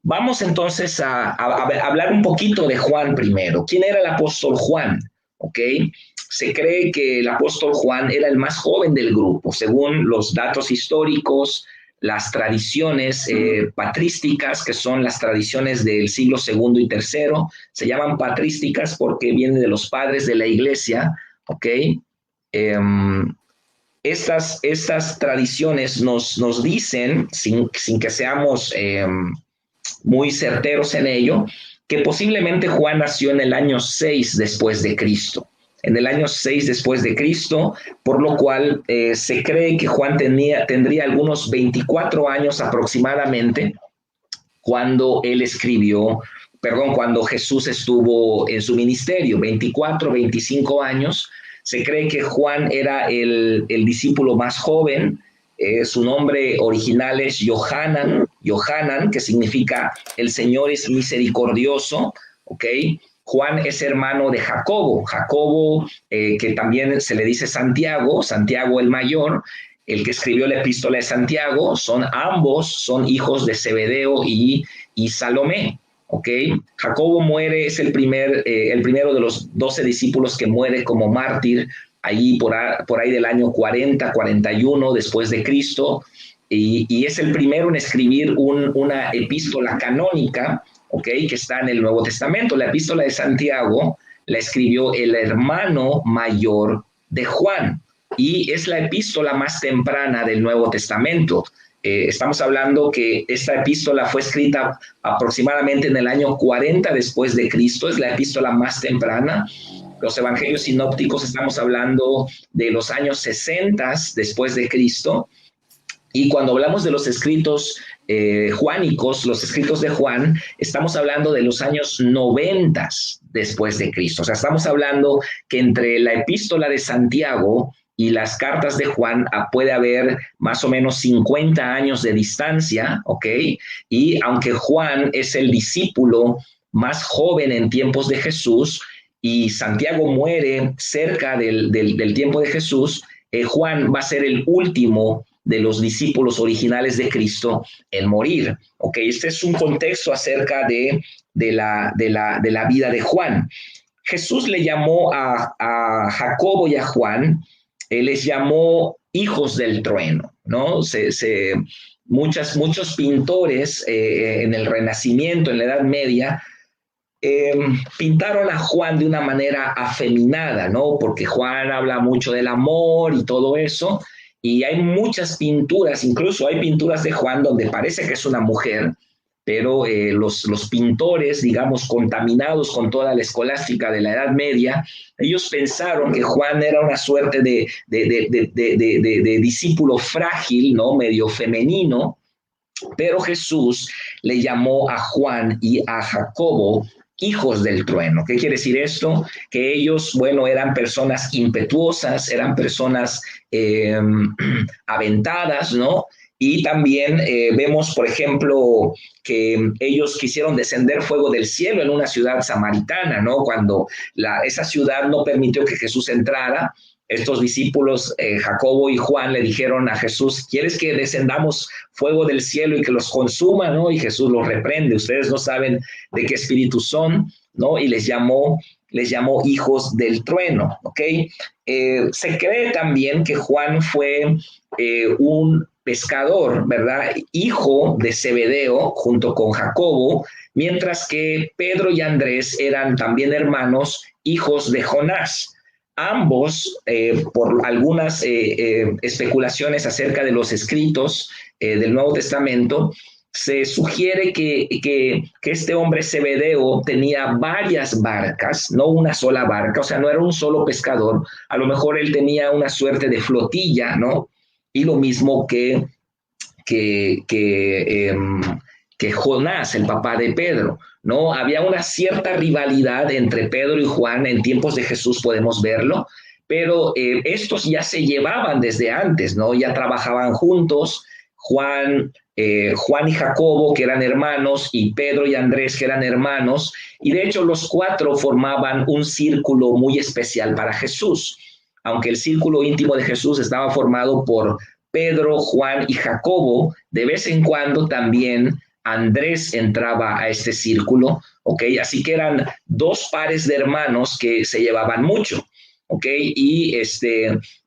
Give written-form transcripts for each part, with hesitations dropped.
Vamos entonces a hablar un poquito de Juan primero. ¿Quién era el apóstol Juan? ¿Ok? Se cree que el apóstol Juan era el más joven del grupo, según los datos históricos, las tradiciones patrísticas, que son las tradiciones del siglo segundo y tercero. Se llaman patrísticas porque vienen de los padres de la iglesia, ¿ok? Estas tradiciones nos dicen, sin que seamos muy certeros en ello, que posiblemente Juan nació en el año 6 después de Cristo. En el año 6 después de Cristo, por lo cual se cree que Juan tendría algunos 24 años aproximadamente cuando él escribió, perdón, cuando Jesús estuvo en su ministerio, 24, 25 años. Se cree que Juan era el discípulo más joven. Su nombre original es Yohanan, que significa el Señor es misericordioso, ¿ok? Juan es hermano de Jacobo, que también se le dice Santiago el mayor, el que escribió la epístola de Santiago. Ambos son hijos de Zebedeo y Salomé. ¿Ok? Jacobo muere, es el primero de los 12 discípulos que muere como mártir, allí por ahí del año 40, 41 después de Cristo, y es el primero en escribir una epístola canónica, ¿ok? Que está en el Nuevo Testamento. La epístola de Santiago la escribió el hermano mayor de Juan, y es la epístola más temprana del Nuevo Testamento. Estamos hablando que esta epístola fue escrita aproximadamente en el año 40 después de Cristo, es la epístola más temprana. Los evangelios sinópticos estamos hablando de los años 60 después de Cristo. Y cuando hablamos de los escritos juánicos, los escritos de Juan, estamos hablando de los años 90 después de Cristo. O sea, estamos hablando que entre la epístola de Santiago y las cartas de Juan puede haber más o menos 50 años de distancia, ¿ok? Y aunque Juan es el discípulo más joven en tiempos de Jesús y Santiago muere cerca del tiempo de Jesús, Juan va a ser el último de los discípulos originales de Cristo en morir, ¿ok? Este es un contexto acerca de la vida de Juan. Jesús le llamó a Jacobo y a Juan, les llamó hijos del trueno, ¿no? Muchos pintores en el Renacimiento, en la Edad Media, pintaron a Juan de una manera afeminada, ¿no? Porque Juan habla mucho del amor y todo eso, y hay muchas pinturas, incluso hay pinturas de Juan donde parece que es una mujer, pero los pintores, digamos, contaminados con toda la escolástica de la Edad Media, ellos pensaron que Juan era una suerte de discípulo frágil, ¿no? Medio femenino, pero Jesús le llamó a Juan y a Jacobo hijos del trueno. ¿Qué quiere decir esto? Que ellos, bueno, eran personas impetuosas, eran personas aventadas, ¿no? Y también vemos, por ejemplo, que ellos quisieron descender fuego del cielo en una ciudad samaritana, ¿no? Cuando esa ciudad no permitió que Jesús entrara, estos discípulos, Jacobo y Juan, le dijeron a Jesús, ¿quieres que descendamos fuego del cielo y que los consuma? ¿No? Y Jesús los reprende, ustedes no saben de qué espíritu son, ¿no? Y les llamó hijos del trueno, ¿ok? Se cree también que Juan fue un pescador, ¿verdad? Hijo de Zebedeo junto con Jacobo, mientras que Pedro y Andrés eran también hermanos, hijos de Jonás. Ambos, por algunas especulaciones acerca de los escritos del Nuevo Testamento, se sugiere que este hombre Zebedeo tenía varias barcas, no una sola barca, o sea, no era un solo pescador, a lo mejor él tenía una suerte de flotilla, ¿no? Y lo mismo que Jonás, el papá de Pedro, ¿no? Había una cierta rivalidad entre Pedro y Juan, en tiempos de Jesús podemos verlo, pero estos ya se llevaban desde antes, ¿no? Ya trabajaban juntos, Juan y Jacobo, que eran hermanos, y Pedro y Andrés, que eran hermanos, y de hecho los cuatro formaban un círculo muy especial para Jesús, aunque el círculo íntimo de Jesús estaba formado por Pedro, Juan y Jacobo. De vez en cuando también Andrés entraba a este círculo, ¿ok? Así que eran dos pares de hermanos que se llevaban mucho, ¿ok? Y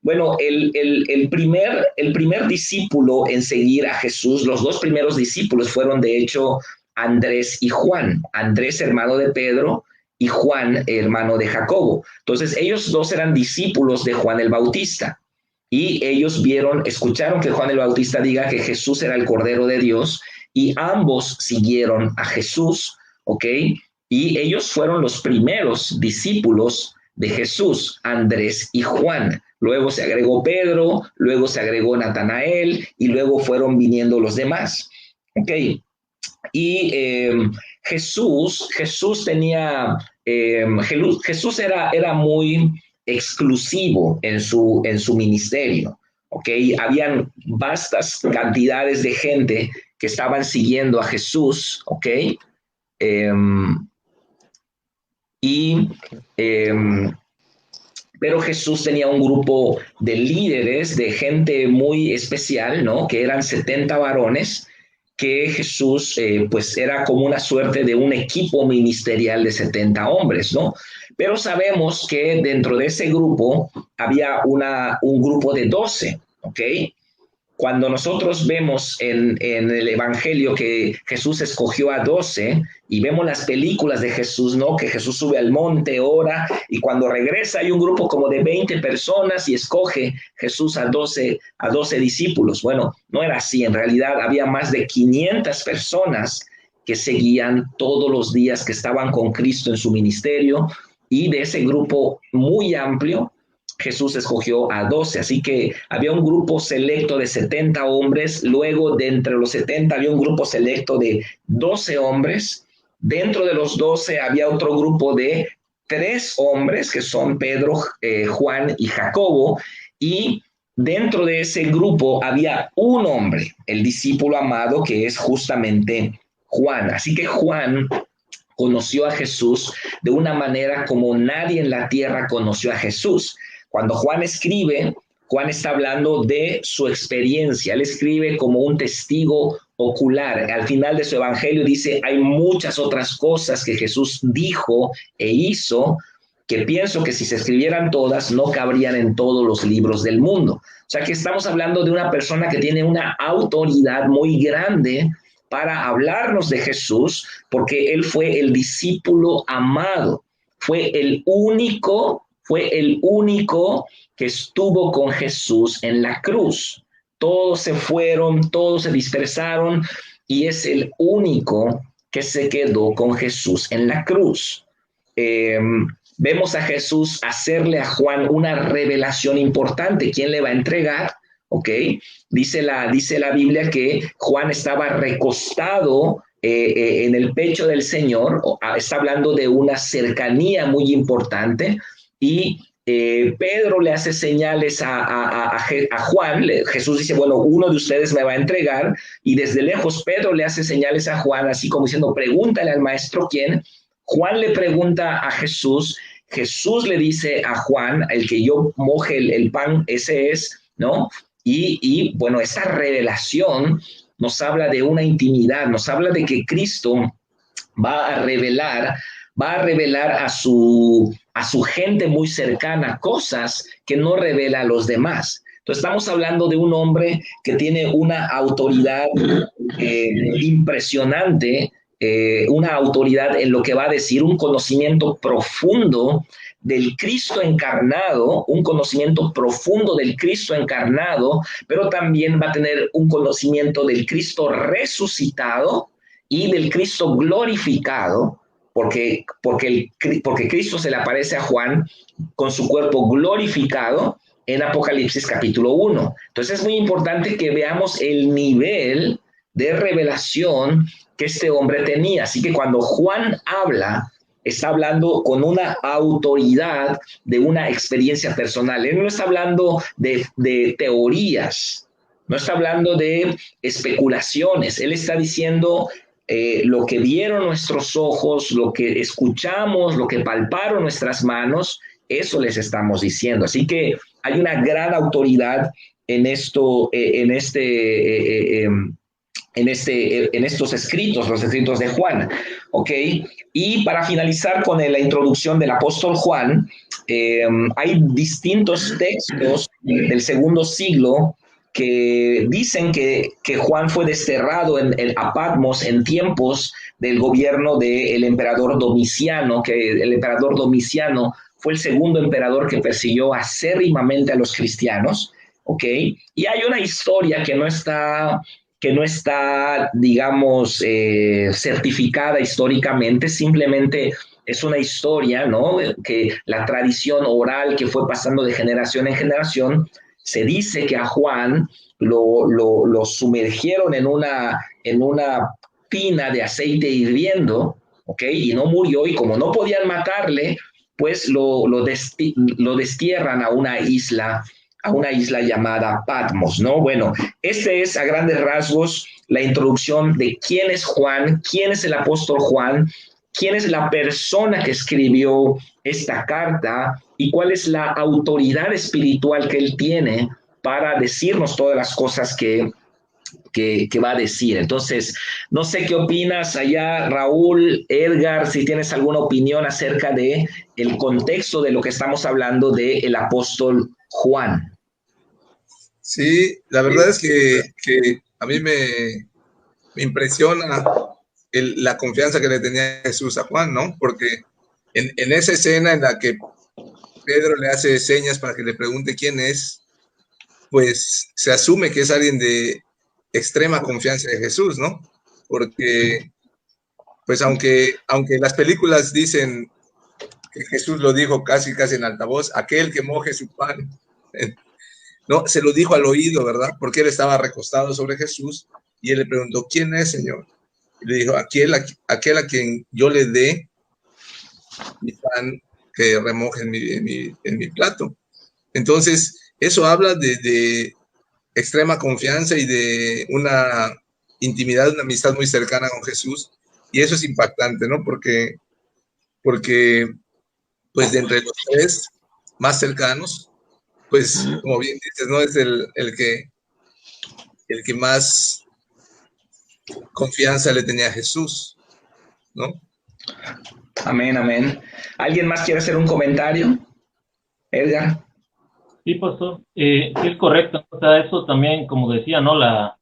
bueno, el primer discípulo en seguir a Jesús, los dos primeros discípulos fueron de hecho Andrés y Juan. Andrés, hermano de Pedro, y Juan, hermano de Jacobo. Entonces, ellos dos eran discípulos de Juan el Bautista. Y ellos escucharon que Juan el Bautista diga que Jesús era el Cordero de Dios, y ambos siguieron a Jesús, ¿ok? Y ellos fueron los primeros discípulos de Jesús, Andrés y Juan. Luego se agregó Pedro, luego se agregó Natanael, y luego fueron viniendo los demás, ¿ok? Y Jesús tenía, Jesús era muy exclusivo en su ministerio, ¿ok? Habían vastas cantidades de gente que estaban siguiendo a Jesús, ¿ok? Y pero Jesús tenía un grupo de líderes, de gente muy especial, ¿no? Que eran 70 varones, que Jesús, pues era como una suerte de un equipo ministerial de 70 hombres, ¿no? Pero sabemos que dentro de ese grupo había un grupo de 12, ¿ok? Cuando nosotros vemos en el Evangelio que Jesús escogió a 12 y vemos las películas de Jesús, ¿no? Que Jesús sube al monte, ora, y cuando regresa hay un grupo como de 20 personas y escoge Jesús a 12 discípulos. Bueno, no era así, en realidad había más de 500 personas que seguían todos los días, que estaban con Cristo en su ministerio, y de ese grupo muy amplio, Jesús escogió a 12, así que había un grupo selecto de 70 hombres, luego de entre los 70 había un grupo selecto de 12 hombres, dentro de los 12 había otro grupo de 3 hombres, que son Pedro, Juan y Jacobo, y dentro de ese grupo había un hombre, el discípulo amado, que es justamente Juan. Así que Juan conoció a Jesús de una manera como nadie en la tierra conoció a Jesús. Cuando Juan escribe, Juan está hablando de su experiencia. Él escribe como un testigo ocular. Al final de su evangelio dice, hay muchas otras cosas que Jesús dijo e hizo que pienso que si se escribieran todas no cabrían en todos los libros del mundo. O sea que estamos hablando de una persona que tiene una autoridad muy grande para hablarnos de Jesús, porque él fue el discípulo amado, fue el único que estuvo con Jesús en la cruz. Todos se fueron, todos se dispersaron, y es el único que se quedó con Jesús en la cruz. Vemos a Jesús hacerle a Juan una revelación importante. ¿Quién le va a entregar? ¿Ok? Dice la Biblia que Juan estaba recostado en el pecho del Señor. Está hablando de una cercanía muy importante, y Pedro le hace señales a Juan. Jesús dice, bueno, uno de ustedes me va a entregar, y desde lejos Pedro le hace señales a Juan, así como diciendo, pregúntale al maestro quién. Juan le pregunta a Jesús, Jesús le dice a Juan, el que yo moje el pan, ese es, ¿no? Y bueno, esa revelación nos habla de una intimidad, nos habla de que Cristo va a revelar a su gente muy cercana cosas que no revela a los demás. Entonces estamos hablando de un hombre que tiene una autoridad impresionante, una autoridad en lo que va a decir, un conocimiento profundo del Cristo encarnado, un conocimiento profundo del Cristo encarnado, pero también va a tener un conocimiento del Cristo resucitado y del Cristo glorificado, porque Cristo se le aparece a Juan con su cuerpo glorificado en Apocalipsis capítulo 1. Entonces es muy importante que veamos el nivel de revelación que este hombre tenía. Así que cuando Juan habla, está hablando con una autoridad de una experiencia personal. Él no está hablando de teorías, no está hablando de especulaciones. Él está diciendo lo que vieron nuestros ojos, lo que escuchamos, lo que palparon nuestras manos, eso les estamos diciendo. Así que hay una gran autoridad en esto, en estos escritos, los escritos de Juan, ¿ok? Y para finalizar con la introducción del apóstol Juan, hay distintos textos del segundo siglo que dicen que Juan fue desterrado a Patmos en tiempos del gobierno del emperador Domiciano, que el emperador Domiciano fue el segundo emperador que persiguió acérrimamente a los cristianos, ¿ok? Y hay una historia que no está, digamos, certificada históricamente, simplemente es una historia, ¿no? Que la tradición oral que fue pasando de generación en generación, se dice que a Juan lo sumergieron en una tina de aceite hirviendo, ¿ok? Y no murió, y como no podían matarle, pues lo destierran a una isla llamada Patmos, ¿no? Bueno, este es a grandes rasgos la introducción de quién es Juan, quién es el apóstol Juan, quién es la persona que escribió esta carta y cuál es la autoridad espiritual que él tiene para decirnos todas las cosas que va a decir. Entonces, no sé qué opinas allá, Raúl, Edgar, si tienes alguna opinión acerca de el contexto de lo que estamos hablando del apóstol Juan. Sí, la verdad es que a mí me impresiona la confianza que le tenía Jesús a Juan, ¿no? Porque en esa escena en la que Pedro le hace señas para que le pregunte quién es, pues se asume que es alguien de extrema confianza de Jesús, ¿no? Porque, pues aunque las películas dicen que Jesús lo dijo casi en altavoz, aquel que moje su pan, no, se lo dijo al oído, ¿verdad? Porque él estaba recostado sobre Jesús y él le preguntó, ¿quién es, Señor? Y le dijo, aquel a quien yo le dé mi pan que remoje en mi plato. Entonces, eso habla de extrema confianza y de una intimidad, una amistad muy cercana con Jesús. Y eso es impactante, ¿no? Porque pues de entre los tres más cercanos, pues como bien dices, ¿no? Es el que más confianza le tenía a Jesús, ¿no? Amén, amén. ¿Alguien más quiere hacer un comentario? Edgar. Sí, pastor. Sí, es correcto. O sea, eso también, como decía, ¿no? La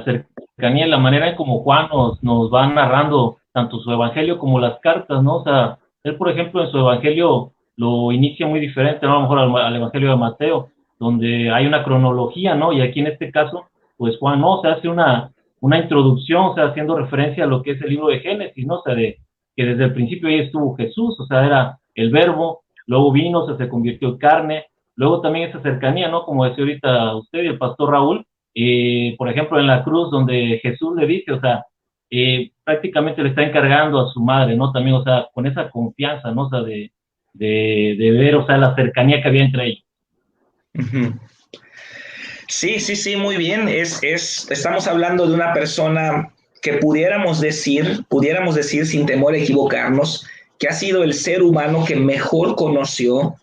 cercanía, la manera en como Juan nos va narrando tanto su evangelio como las cartas, ¿no? O sea, él, por ejemplo, en su evangelio lo inicia muy diferente, ¿no? A lo mejor al evangelio de Mateo, donde hay una cronología, ¿no? Y aquí en este caso, pues Juan, ¿no? Se hace una introducción, o sea, haciendo referencia a lo que es el libro de Génesis, ¿no? O sea, que desde el principio ahí estuvo Jesús, o sea, era el verbo, luego vino, o sea, se convirtió en carne. Luego también esa cercanía, ¿no? Como decía ahorita usted y el pastor Raúl, por ejemplo, en la cruz donde Jesús le dice, o sea, prácticamente le está encargando a su madre, ¿no? También, o sea, con esa confianza, ¿no? O sea, de ver, o sea, la cercanía que había entre ellos. Uh-huh. Sí, sí, sí, muy bien. Estamos hablando de una persona que pudiéramos decir sin temor a equivocarnos, que ha sido el ser humano que mejor conoció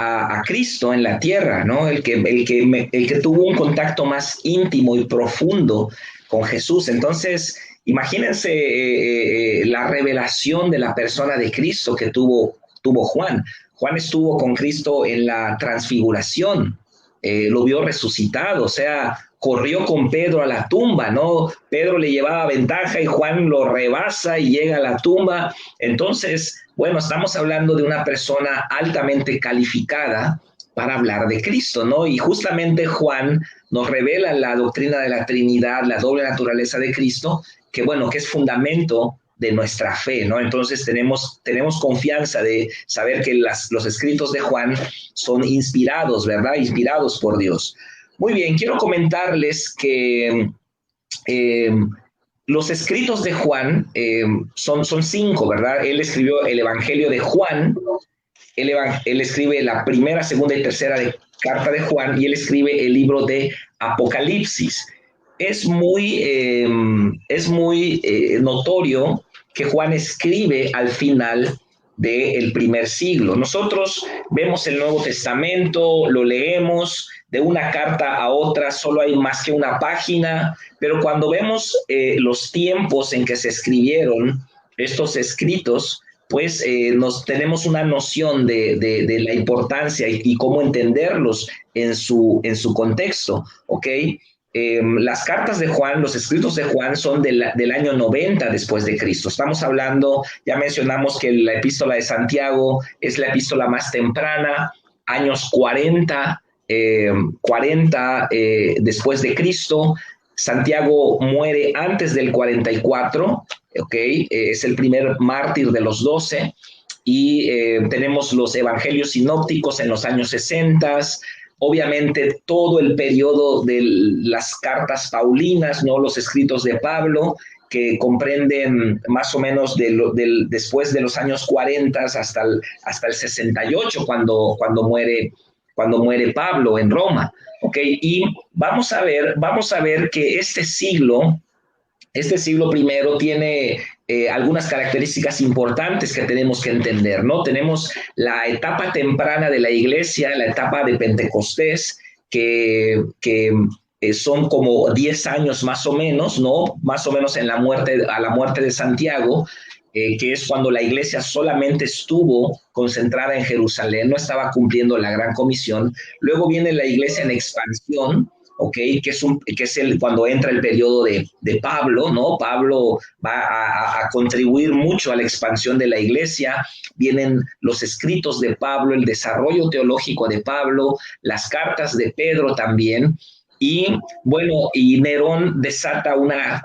a Cristo en la tierra, ¿no? El que tuvo un contacto más íntimo y profundo con Jesús. Entonces, imagínense la revelación de la persona de Cristo que tuvo Juan. Juan estuvo con Cristo en la transfiguración, lo vio resucitado, o sea, corrió con Pedro a la tumba, ¿no? Pedro le llevaba ventaja y Juan lo rebasa y llega a la tumba. Entonces, bueno, estamos hablando de una persona altamente calificada para hablar de Cristo, ¿no? Y justamente Juan nos revela la doctrina de la Trinidad, la doble naturaleza de Cristo, que bueno, que es fundamento de nuestra fe, ¿no? Entonces tenemos confianza de saber que los escritos de Juan son inspirados, ¿verdad? Inspirados por Dios. Muy bien, quiero comentarles que los escritos de Juan son 5, ¿verdad? Él escribió el Evangelio de Juan, él escribe la primera, segunda y tercera carta de Juan y él escribe el libro de Apocalipsis. Es muy notorio que Juan escribe al final del primer siglo. Nosotros vemos el Nuevo Testamento, lo leemos, de una carta a otra solo hay más que una página, pero cuando vemos los tiempos en que se escribieron estos escritos, pues tenemos una noción de la importancia y cómo entenderlos en su contexto, ¿ok? Las cartas de Juan, los escritos de Juan son del año 90 después de Cristo. Estamos hablando, ya mencionamos que la epístola de Santiago es la epístola más temprana, años 40 después de Cristo. Santiago muere antes del 44, es el primer mártir de los 12, y tenemos los evangelios sinópticos en los años 60. Obviamente todo el periodo de las cartas paulinas, ¿no? Los escritos de Pablo, que comprenden más o menos después de los años 40 hasta el 68, cuando muere Pablo en Roma. Y vamos a ver que este siglo primero tiene algunas características importantes que tenemos que entender, ¿no? Tenemos la etapa temprana de la iglesia, la etapa de Pentecostés, que son como 10 años más o menos, ¿no? Más o menos a la muerte de Santiago, que es cuando la iglesia solamente estuvo concentrada en Jerusalén, no estaba cumpliendo la gran comisión. Luego viene la iglesia en expansión, que es cuando entra el periodo de Pablo, ¿no? Pablo va a contribuir mucho a la expansión de la iglesia. Vienen los escritos de Pablo, el desarrollo teológico de Pablo, las cartas de Pedro también. Y bueno, y Nerón desata una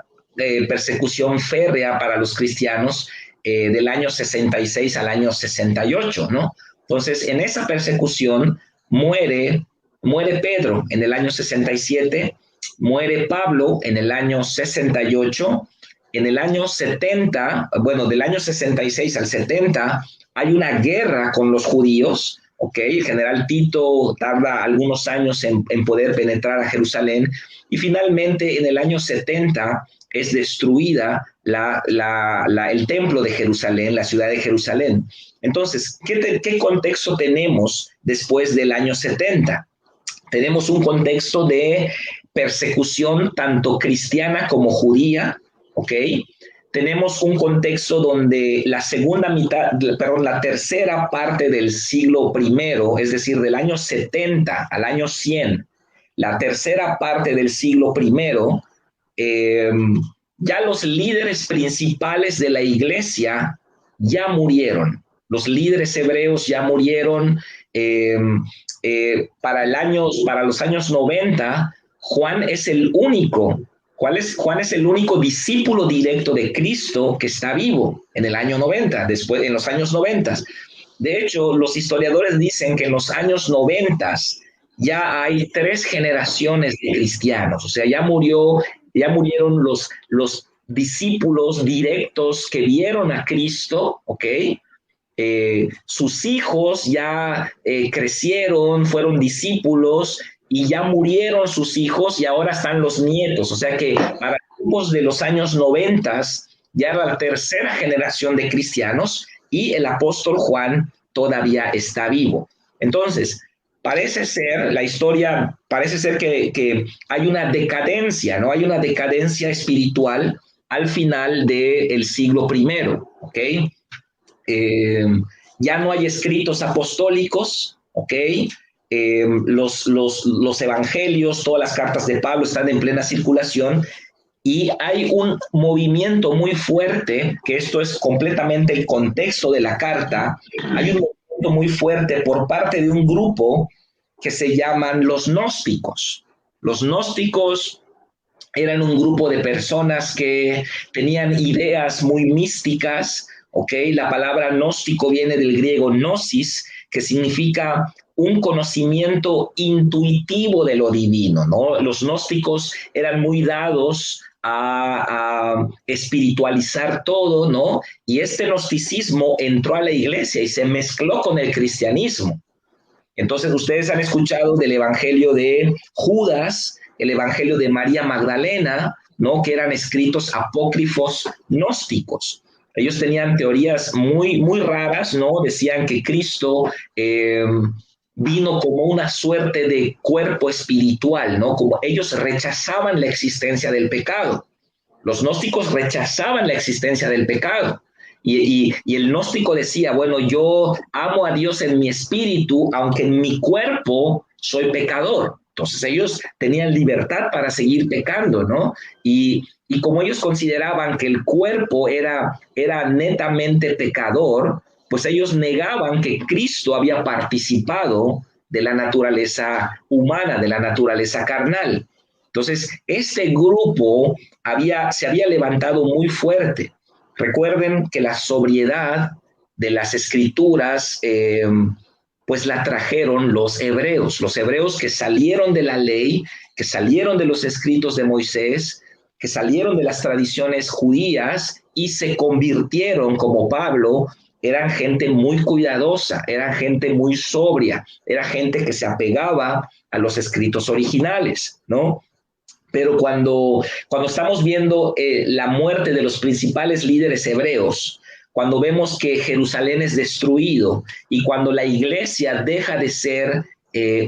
persecución férrea para los cristianos del año 66 al año 68, ¿no? Entonces, en esa persecución muere Pedro en el año 67, muere Pablo en el año 68, en el año 70, bueno, del año 66 al 70, hay una guerra con los judíos, el general Tito tarda algunos años en poder penetrar a Jerusalén, y finalmente en el año 70 es destruida el templo de Jerusalén, la ciudad de Jerusalén. Entonces, ¿qué contexto tenemos después del año 70? Tenemos un contexto de persecución tanto cristiana como judía, Tenemos un contexto donde la tercera parte del siglo I, es decir, del año 70 al año 100, la tercera parte del siglo I, ya los líderes principales de la iglesia ya murieron. Los líderes hebreos ya murieron. Para los años 90, Juan es el único discípulo directo de Cristo que está vivo en el año 90, en los años 90. De hecho, los historiadores dicen que en los años 90 ya hay 3 generaciones de cristianos, o sea, ya murieron los discípulos directos que vieron a Cristo, sus hijos ya crecieron, fueron discípulos, y ya murieron sus hijos y ahora están los nietos. O sea que para tiempos de los años 90 ya era la tercera generación de cristianos y el apóstol Juan todavía está vivo. Entonces, parece ser que hay una decadencia, ¿no? Hay una decadencia espiritual al final del siglo I, ya no hay escritos apostólicos, los evangelios, todas las cartas de Pablo están en plena circulación, y hay un movimiento muy fuerte, que esto es completamente el contexto de la carta. Hay un movimiento muy fuerte por parte de un grupo que se llaman los gnósticos. Los gnósticos eran un grupo de personas que tenían ideas muy místicas, La palabra gnóstico viene del griego gnosis, que significa un conocimiento intuitivo de lo divino, ¿no? Los gnósticos eran muy dados a espiritualizar todo, ¿no? Y este gnosticismo entró a la iglesia y se mezcló con el cristianismo. Entonces, ustedes han escuchado del evangelio de Judas, el evangelio de María Magdalena, ¿no? Que eran escritos apócrifos gnósticos. Ellos tenían teorías muy, muy raras, ¿no? Decían que Cristo vino como una suerte de cuerpo espiritual, ¿no? Como ellos rechazaban la existencia del pecado. Los gnósticos rechazaban la existencia del pecado. Y el gnóstico decía, bueno, yo amo a Dios en mi espíritu, aunque en mi cuerpo soy pecador. Entonces ellos tenían libertad para seguir pecando, ¿no? Y como ellos consideraban que el cuerpo era netamente pecador, pues ellos negaban que Cristo había participado de la naturaleza humana, de la naturaleza carnal. Entonces, este grupo se había levantado muy fuerte. Recuerden que la sobriedad de las escrituras, pues la trajeron los hebreos que salieron de la ley, que salieron de los escritos de Moisés, que salieron de las tradiciones judías y se convirtieron, como Pablo, eran gente muy cuidadosa, eran gente muy sobria, era gente que se apegaba a los escritos originales, ¿no? Pero cuando estamos viendo la muerte de los principales líderes hebreos, cuando vemos que Jerusalén es destruido y cuando la iglesia deja de ser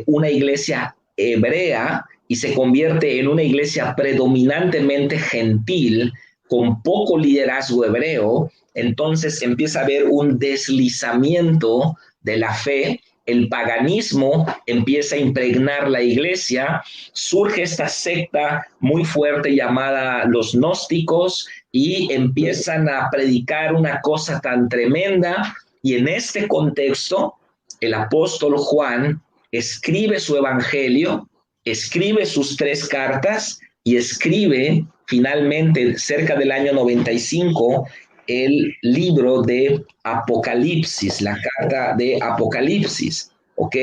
una iglesia hebrea y se convierte en una iglesia predominantemente gentil, con poco liderazgo hebreo, entonces empieza a haber un deslizamiento de la fe, el paganismo empieza a impregnar la iglesia, surge esta secta muy fuerte llamada los gnósticos y empiezan a predicar una cosa tan tremenda, y en este contexto el apóstol Juan escribe su evangelio, escribe sus 3 cartas y escribe finalmente cerca del año 95 el libro de Apocalipsis, la carta de Apocalipsis, ¿ok?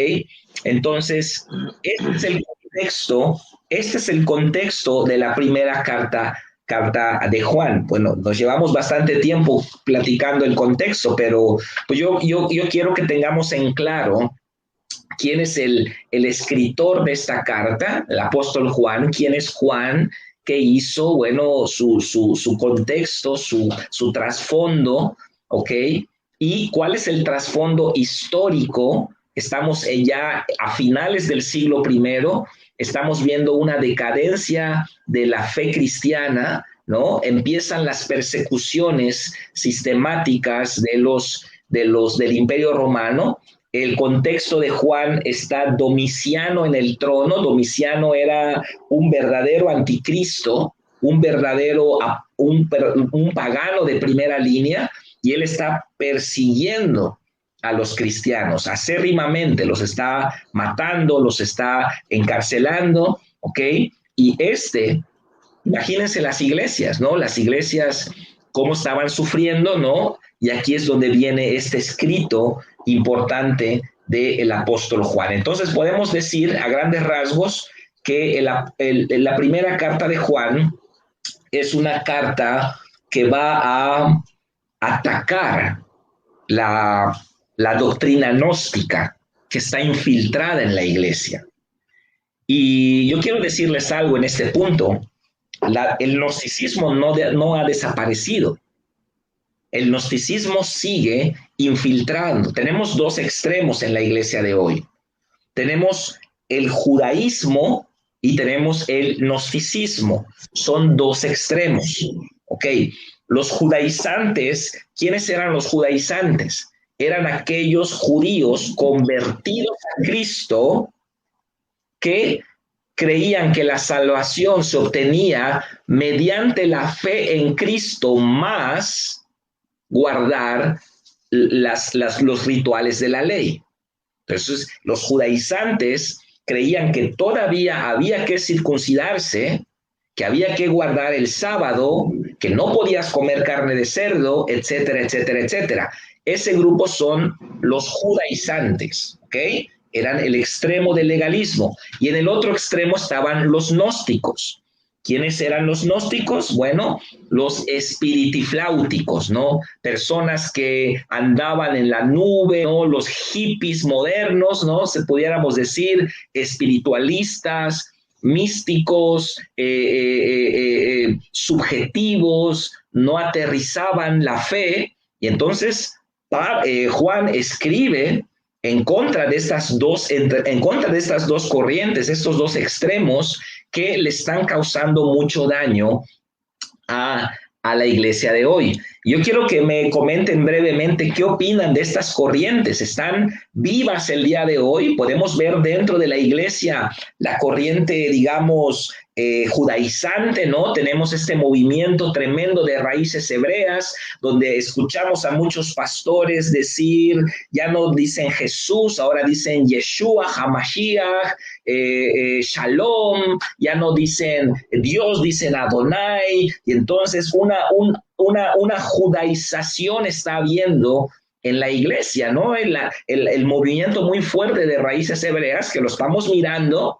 Entonces, este es el contexto de la primera carta de Juan. Bueno, nos llevamos bastante tiempo platicando el contexto, pero pues yo quiero que tengamos en claro quién es el escritor de esta carta, el apóstol Juan, quién es Juan, qué hizo, bueno, su contexto, su trasfondo, ¿ok? Y cuál es el trasfondo histórico. Estamos ya a finales del siglo I, estamos viendo una decadencia de la fe cristiana, ¿no? Empiezan las persecuciones sistemáticas del Imperio Romano. El contexto de Juan está Domiciano en el trono. Domiciano era un verdadero anticristo, un pagano de primera línea, y él está persiguiendo a los cristianos acérrimamente, los está matando, los está encarcelando, ¿ok? Y imagínense las iglesias, ¿no? Las iglesias, cómo estaban sufriendo, ¿no? Y aquí es donde viene este escrito importante del apóstol Juan. Entonces podemos decir a grandes rasgos que la primera carta de Juan es una carta que va a atacar la doctrina gnóstica que está infiltrada en la iglesia. Y yo quiero decirles algo en este punto. El gnosticismo no ha desaparecido. El gnosticismo sigue infiltrando. Tenemos 2 extremos en la iglesia de hoy. Tenemos el judaísmo y tenemos el gnosticismo. Son 2 extremos. ¿Ok? Los judaizantes, ¿quiénes eran los judaizantes? Eran aquellos judíos convertidos a Cristo que creían que la salvación se obtenía mediante la fe en Cristo más guardar los rituales de la ley. Entonces, los judaizantes creían que todavía había que circuncidarse, que había que guardar el sábado, que no podías comer carne de cerdo, etcétera, etcétera, etcétera. Ese grupo son los judaizantes, ¿ok? Eran el extremo del legalismo. Y en el otro extremo estaban los gnósticos. ¿Quiénes eran los gnósticos? Bueno, los espiritifláuticos, ¿no? Personas que andaban en la nube, ¿no? Los hippies modernos, ¿no? Se pudiéramos decir, espiritualistas, místicos, subjetivos, no aterrizaban la fe. Y entonces Juan escribe en contra de estas dos, en contra de estas dos corrientes, estos dos extremos que le están causando mucho daño a la iglesia de hoy. Yo quiero que me comenten brevemente qué opinan de estas corrientes. ¿Están vivas el día de hoy? Podemos ver dentro de la iglesia la corriente, digamos, judaizante, ¿no? Tenemos este movimiento tremendo de raíces hebreas, donde escuchamos a muchos pastores decir, ya no dicen Jesús, ahora dicen Yeshua, Hamashiach, Shalom, ya no dicen Dios, dicen Adonai, y entonces una judaización está habiendo en la iglesia, ¿no? El movimiento muy fuerte de raíces hebreas que lo estamos mirando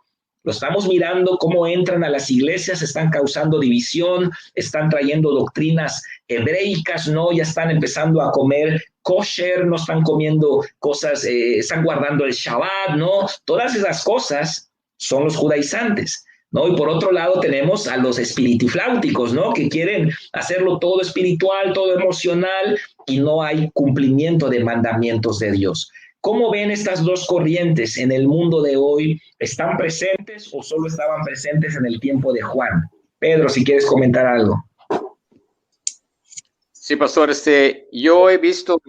cómo entran a las iglesias, están causando división, están trayendo doctrinas hebreicas, ¿no? Ya están empezando a comer kosher, no están comiendo cosas, están guardando el Shabbat, ¿no? Todas esas cosas son los judaizantes, ¿no? Y por otro lado tenemos a los espiritifláuticos, ¿no? Que quieren hacerlo todo espiritual, todo emocional, y no hay cumplimiento de mandamientos de Dios. ¿Cómo ven estas dos corrientes en el mundo de hoy? ¿Están presentes o solo estaban presentes en el tiempo de Juan? Pedro, si quieres comentar algo. Sí, pastor, yo he visto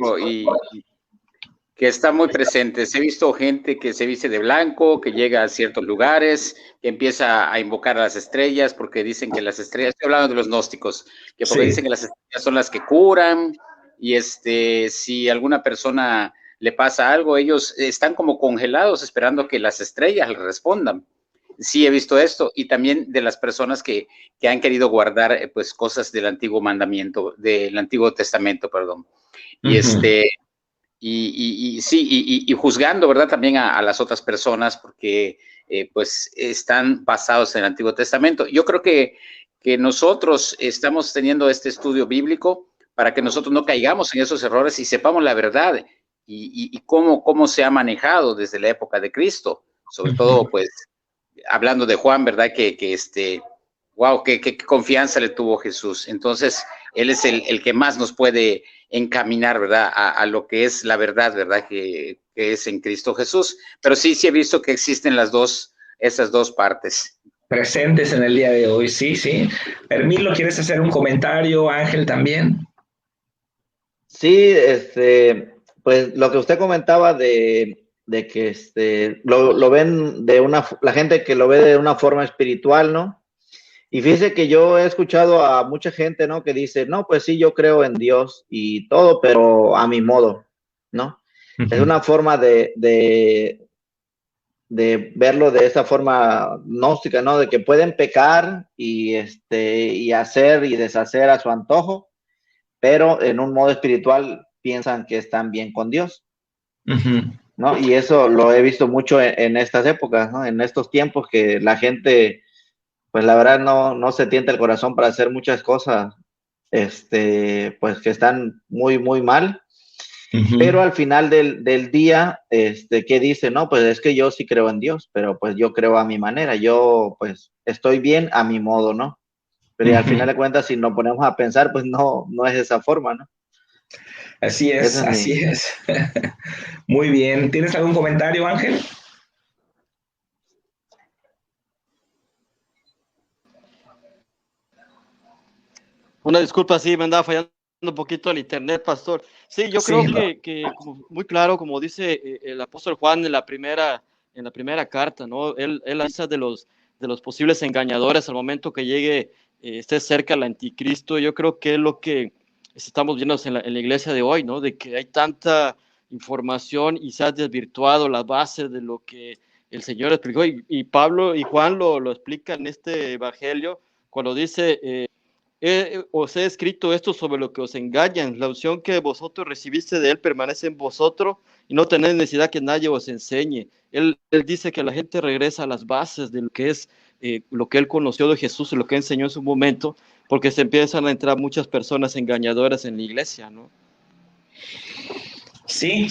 que están muy presentes. He visto gente que se viste de blanco, que llega a ciertos lugares, que empieza a invocar a las estrellas, porque dicen que las estrellas, estoy hablando de los gnósticos, que porque dicen que las estrellas son las que curan, y si alguna persona le pasa algo, ellos están como congelados esperando que las estrellas le respondan. Sí, he visto esto, y también de las personas que han querido guardar pues cosas del antiguo mandamiento, del Antiguo Testamento, perdón. Y y juzgando, ¿verdad? También a las otras personas porque pues están basados en el Antiguo Testamento. Yo creo que nosotros estamos teniendo este estudio bíblico para que nosotros no caigamos en esos errores y sepamos la verdad y cómo se ha manejado desde la época de Cristo, sobre todo pues hablando de Juan, ¿verdad? Wow, qué confianza le tuvo Jesús. Entonces, él es el que más nos puede encaminar, ¿verdad? A lo que es la verdad, ¿verdad? Que es en Cristo Jesús. Pero sí he visto que existen esas dos partes. Presentes en el día de hoy, sí. Hermilo, ¿quieres hacer un comentario? Ángel también. Sí, pues lo que usted comentaba de que lo ven la gente que lo ve de una forma espiritual, ¿no? Y fíjese que yo he escuchado a mucha gente, ¿no? Que dice, no, pues sí, yo creo en Dios y todo, pero a mi modo, ¿no? Es una forma de verlo de esa forma gnóstica, ¿no? De que pueden pecar y hacer y deshacer a su antojo, pero en un modo espiritual piensan que están bien con Dios, ¿no? Y eso lo he visto mucho en estas épocas, ¿no? En estos tiempos que la gente, pues la verdad no se tienta el corazón para hacer muchas cosas, pues que están muy, muy mal. Pero al final del día, ¿qué dice? No, pues es que yo sí creo en Dios, pero pues yo creo a mi manera, yo pues estoy bien a mi modo, ¿no? Pero al final de cuentas, si nos ponemos a pensar, pues no es esa forma, ¿no? Así es, así es. Muy bien. ¿Tienes algún comentario, Ángel? Una disculpa, sí, me andaba fallando un poquito el internet, pastor. Sí, yo creo que muy claro, como dice el apóstol Juan en la primera carta, ¿no? Él avisa de los posibles engañadores al momento que llegue, esté cerca el anticristo. Yo creo que es lo que estamos viendo en la iglesia de hoy, ¿no? De que hay tanta información y se ha desvirtuado la base de lo que el Señor explicó. Y Pablo y Juan lo explican en este evangelio cuando dice... os he escrito esto sobre lo que os engañan. La unción que vosotros recibiste de él permanece en vosotros y no tenéis necesidad que nadie os enseñe. Él dice que la gente regresa a las bases de lo que es lo que él conoció de Jesús y lo que enseñó en su momento, porque se empiezan a entrar muchas personas engañadoras en la iglesia, ¿no? Sí,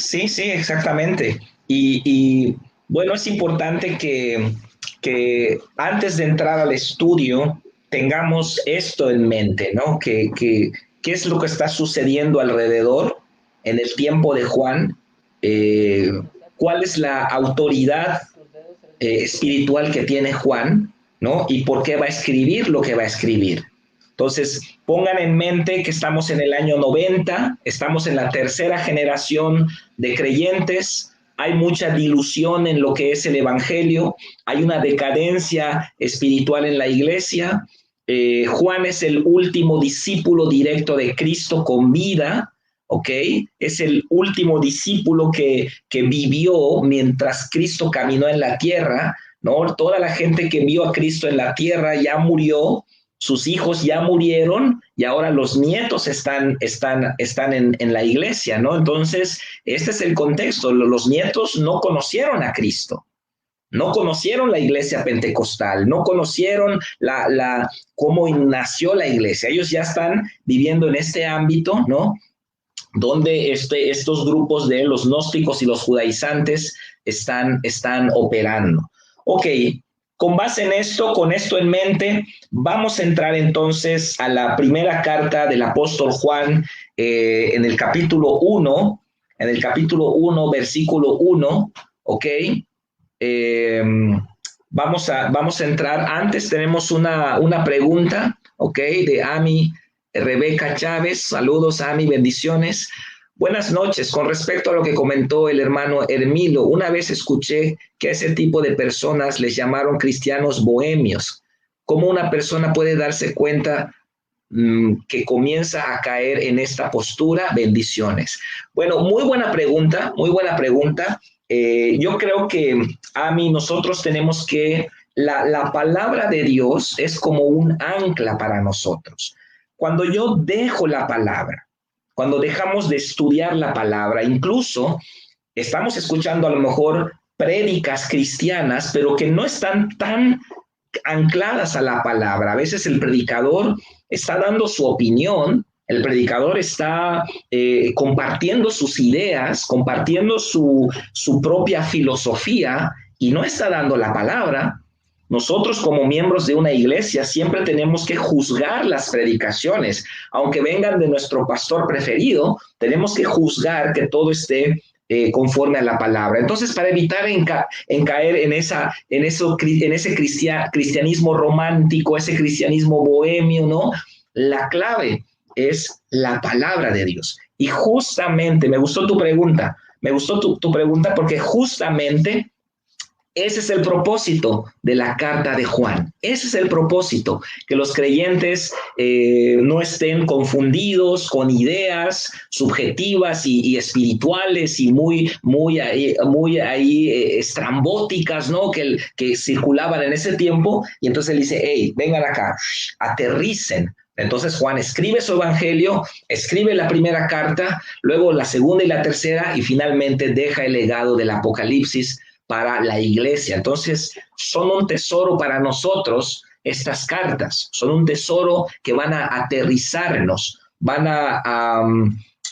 exactamente. Y bueno, es importante que antes de entrar al estudio tengamos esto en mente, ¿no? ¿Qué es lo que está sucediendo alrededor en el tiempo de Juan? cuál es la autoridad espiritual que tiene Juan, ¿no? Y por qué va a escribir lo que va a escribir. Entonces, pongan en mente que estamos en el año 90, estamos en la tercera generación de creyentes, hay mucha dilución en lo que es el evangelio, hay una decadencia espiritual en la iglesia. Juan es el último discípulo directo de Cristo con vida, ¿ok? Es el último discípulo que vivió mientras Cristo caminó en la tierra, ¿no? Toda la gente que vio a Cristo en la tierra ya murió, sus hijos ya murieron y ahora los nietos están en la iglesia, ¿no? Entonces, este es el contexto. Los nietos no conocieron a Cristo, no conocieron la iglesia pentecostal, no conocieron cómo nació la iglesia. Ellos ya están viviendo en este ámbito, ¿no? Donde estos grupos de los gnósticos y los judaizantes están operando. Ok. Con base en esto, con esto en mente, vamos a entrar entonces a la primera carta del apóstol Juan en el capítulo 1, versículo 1, ¿ok? Vamos a entrar. Antes tenemos una pregunta, ¿ok? De Ami Rebeca Chávez. Saludos, Ami, bendiciones. Buenas noches. Con respecto a lo que comentó el hermano Hermilo, una vez escuché que a ese tipo de personas les llamaron cristianos bohemios. ¿Cómo una persona puede darse cuenta que comienza a caer en esta postura? Bendiciones. Bueno, muy buena pregunta, muy buena pregunta. Yo creo que, Ami, nosotros tenemos que, la palabra de Dios es como un ancla para nosotros. Cuando yo dejo la palabra, cuando dejamos de estudiar la palabra, incluso estamos escuchando a lo mejor prédicas cristianas, pero que no están tan ancladas a la palabra. A veces el predicador está dando su opinión, el predicador está compartiendo sus ideas, compartiendo su propia filosofía y no está dando la palabra. Nosotros como miembros de una iglesia siempre tenemos que juzgar las predicaciones, aunque vengan de nuestro pastor preferido, tenemos que juzgar que todo esté conforme a la palabra. Entonces, para evitar caer en ese cristianismo romántico, ese cristianismo bohemio, ¿no? La clave es la palabra de Dios. Y justamente, me gustó tu pregunta porque justamente ese es el propósito de la carta de Juan. Ese es el propósito, que los creyentes no estén confundidos con ideas subjetivas y espirituales y muy estrambóticas, ¿no? Que circulaban en ese tiempo. Y entonces él dice, hey, vengan acá, aterricen. Entonces Juan escribe su evangelio, escribe la primera carta, luego la segunda y la tercera, y finalmente deja el legado del Apocalipsis para la iglesia. Entonces, son un tesoro para nosotros estas cartas, son un tesoro que van a aterrizarnos, van a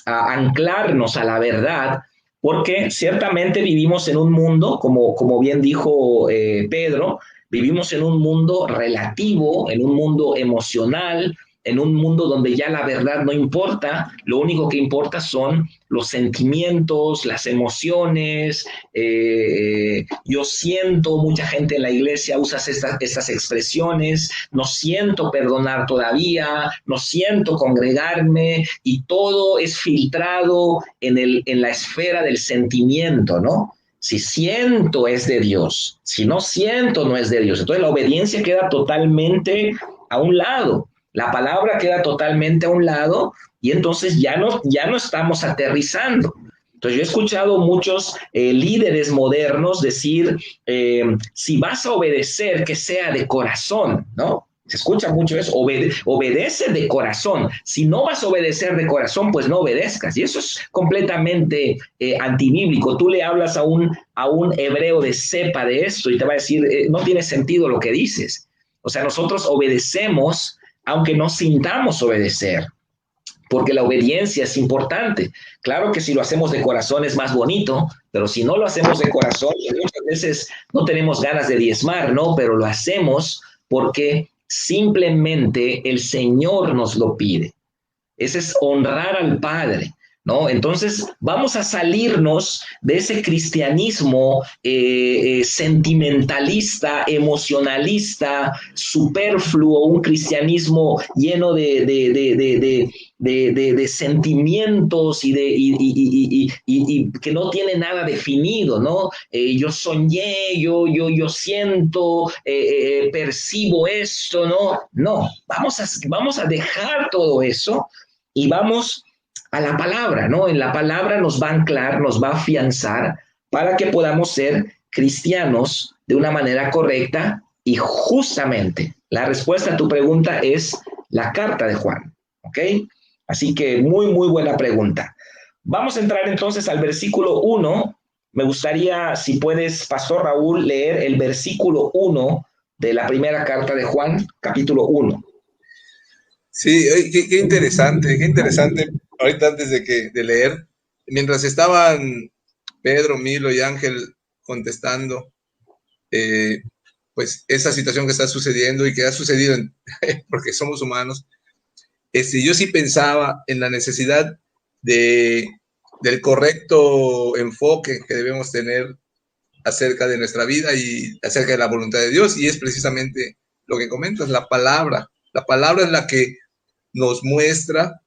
anclarnos a la verdad, porque ciertamente vivimos en un mundo, como bien dijo Pedro, vivimos en un mundo relativo, en un mundo emocional, en un mundo donde ya la verdad no importa, lo único que importa son los sentimientos, las emociones. Yo siento, mucha gente en la iglesia usa estas expresiones, no siento perdonar todavía, no siento congregarme, y todo es filtrado en la esfera del sentimiento, ¿no? Si siento es de Dios, si no siento no es de Dios. Entonces la obediencia queda totalmente a un lado. La palabra queda totalmente a un lado y entonces ya no estamos aterrizando. Entonces yo he escuchado muchos líderes modernos decir, si vas a obedecer, que sea de corazón, ¿no? Se escucha mucho eso, obedece de corazón. Si no vas a obedecer de corazón, pues no obedezcas. Y eso es completamente antibíblico. Tú le hablas a un hebreo de cepa de esto y te va a decir, no tiene sentido lo que dices. O sea, nosotros obedecemos aunque no sintamos obedecer, porque la obediencia es importante. Claro que si lo hacemos de corazón es más bonito, pero si no lo hacemos de corazón, muchas veces no tenemos ganas de diezmar, ¿no? Pero lo hacemos porque simplemente el Señor nos lo pide. Ese es honrar al Padre. ¿no? Entonces, vamos a salirnos de ese cristianismo sentimentalista, emocionalista, superfluo, un cristianismo lleno de sentimientos y que no tiene nada definido, ¿no? Yo soñé, yo siento, percibo esto, ¿no? No, vamos a dejar todo eso y vamos a la palabra, ¿no? En la palabra nos va a anclar, nos va a afianzar para que podamos ser cristianos de una manera correcta y justamente la respuesta a tu pregunta es la carta de Juan, ¿ok? Así que muy buena pregunta. Vamos a entrar entonces al versículo 1. Me gustaría, si puedes, Pastor Raúl, leer el versículo 1 de la primera carta de Juan, capítulo 1. Sí, qué interesante, qué interesante. Ahorita antes de leer, mientras estaban Pedro, Milo y Ángel contestando, pues esa situación que está sucediendo y que ha sucedido porque somos humanos, yo sí pensaba en la necesidad del correcto enfoque que debemos tener acerca de nuestra vida y acerca de la voluntad de Dios, y es precisamente lo que comentas, la palabra. La palabra es la que nos muestra,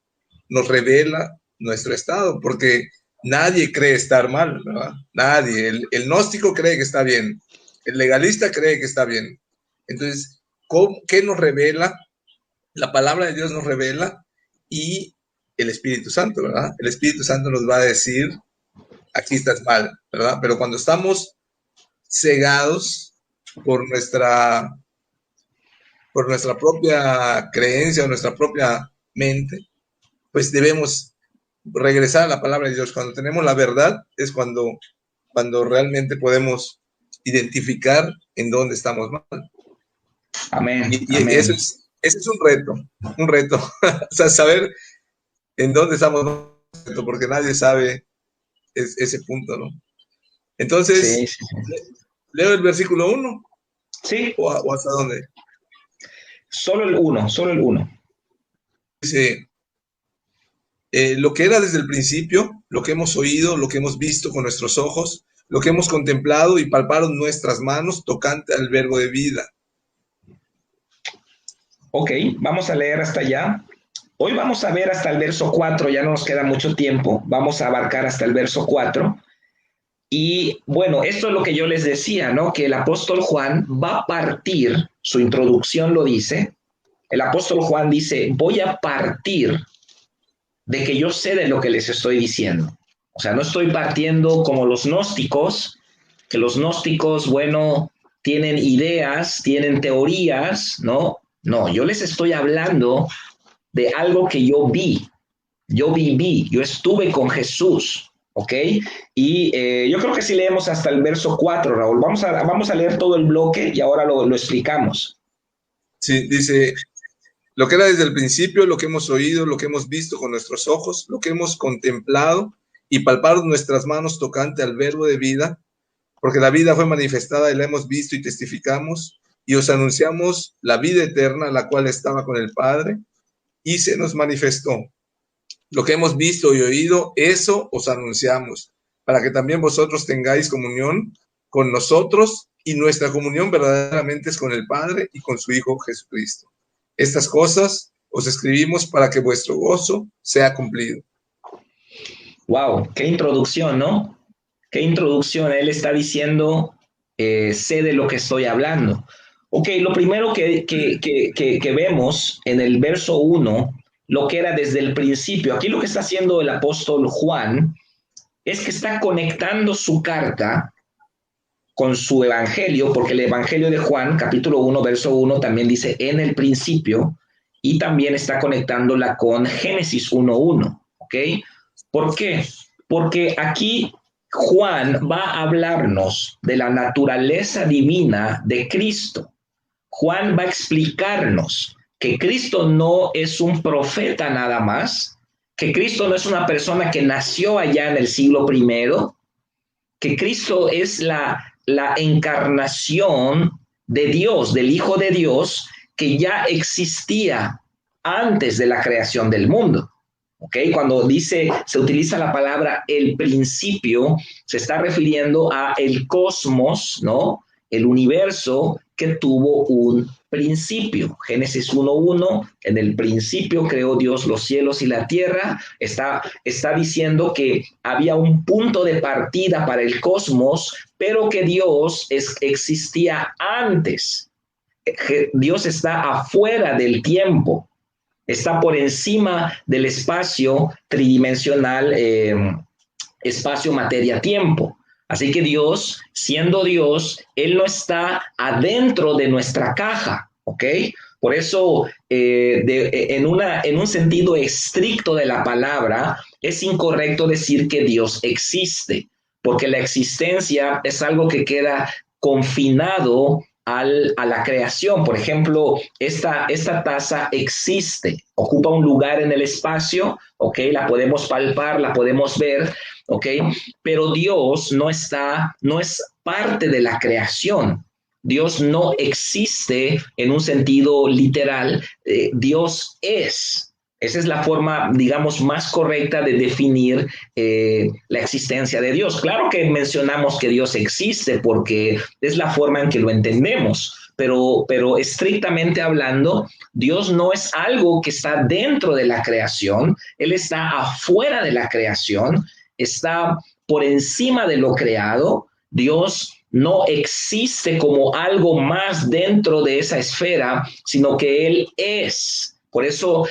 nos revela nuestro estado, porque nadie cree estar mal, ¿verdad? Nadie. El gnóstico cree que está bien, el legalista cree que está bien. Entonces, ¿qué nos revela? La palabra de Dios nos revela, y el Espíritu Santo, ¿verdad? El Espíritu Santo nos va a decir, aquí estás mal, ¿verdad? Pero cuando estamos cegados por nuestra propia creencia o nuestra propia mente, pues debemos regresar a la palabra de Dios. Cuando tenemos la verdad es cuando realmente podemos identificar en dónde estamos mal. Amén. Y amén. ese es un reto. O sea, saber en dónde estamos mal, porque nadie sabe ese punto, ¿no? Entonces, sí. ¿leo el versículo 1? Sí. ¿O hasta dónde? Solo el 1. Dice, lo que era desde el principio, lo que hemos oído, lo que hemos visto con nuestros ojos, lo que hemos contemplado y palparon nuestras manos tocante al verbo de vida. Ok, vamos a leer hasta allá. Hoy vamos a ver hasta el verso 4, ya no nos queda mucho tiempo, vamos a abarcar hasta el verso 4. Y bueno, esto es lo que yo les decía, ¿no? Que el apóstol Juan va a partir, su introducción lo dice, el apóstol Juan dice, voy a partir de que yo sé de lo que les estoy diciendo. O sea, no estoy partiendo como los gnósticos, que los gnósticos, bueno, tienen ideas, tienen teorías, ¿no? No, yo les estoy hablando de algo que yo vi, yo viví, yo estuve con Jesús, ¿ok? Y yo creo que si leemos hasta el verso 4, Raúl, vamos a leer todo el bloque y ahora lo explicamos. Sí, dice, lo que era desde el principio, lo que hemos oído, lo que hemos visto con nuestros ojos, lo que hemos contemplado y palpado nuestras manos tocante al verbo de vida, porque la vida fue manifestada y la hemos visto y testificamos, y os anunciamos la vida eterna, la cual estaba con el Padre, y se nos manifestó. Lo que hemos visto y oído, eso os anunciamos, para que también vosotros tengáis comunión con nosotros, y nuestra comunión verdaderamente es con el Padre y con su Hijo Jesucristo. Estas cosas os escribimos para que vuestro gozo sea cumplido. Wow, qué introducción, ¿no? Qué introducción. Él está diciendo, sé de lo que estoy hablando. Ok, lo primero que vemos en el verso 1, lo que era desde el principio, aquí lo que está haciendo el apóstol Juan es que está conectando su carta con su evangelio, porque el evangelio de Juan, capítulo 1, verso 1, también dice en el principio, y también está conectándola con Génesis 1:1, ¿ok? ¿Por qué? Porque aquí Juan va a hablarnos de la naturaleza divina de Cristo. Juan va a explicarnos que Cristo no es un profeta nada más, que Cristo no es una persona que nació allá en el siglo I, que Cristo es la encarnación de Dios, del Hijo de Dios, que ya existía antes de la creación del mundo. ¿ok? Cuando se utiliza la palabra el principio, se está refiriendo a el cosmos, ¿no? El universo que tuvo un principio. Génesis 1:1, en el principio creó Dios los cielos y la tierra. Está diciendo que había un punto de partida para el cosmos, pero que Dios existía antes. Dios está afuera del tiempo, está por encima del espacio tridimensional, espacio, materia, tiempo. Así que Dios, siendo Dios, Él no está adentro de nuestra caja, ¿ok? Por eso, en un sentido estricto de la palabra, es incorrecto decir que Dios existe, porque la existencia es algo que queda confinado a la creación. Por ejemplo, esta taza existe, ocupa un lugar en el espacio, ¿ok? La podemos palpar, la podemos ver, ¿ok? Pero Dios no es parte de la creación. Dios no existe en un sentido literal. Dios es. Esa es la forma, digamos, más correcta de definir la existencia de Dios. Claro que mencionamos que Dios existe porque es la forma en que lo entendemos, pero estrictamente hablando, Dios no es algo que está dentro de la creación, Él está afuera de la creación, está por encima de lo creado. Dios no existe como algo más dentro de esa esfera, sino que Él es. Por eso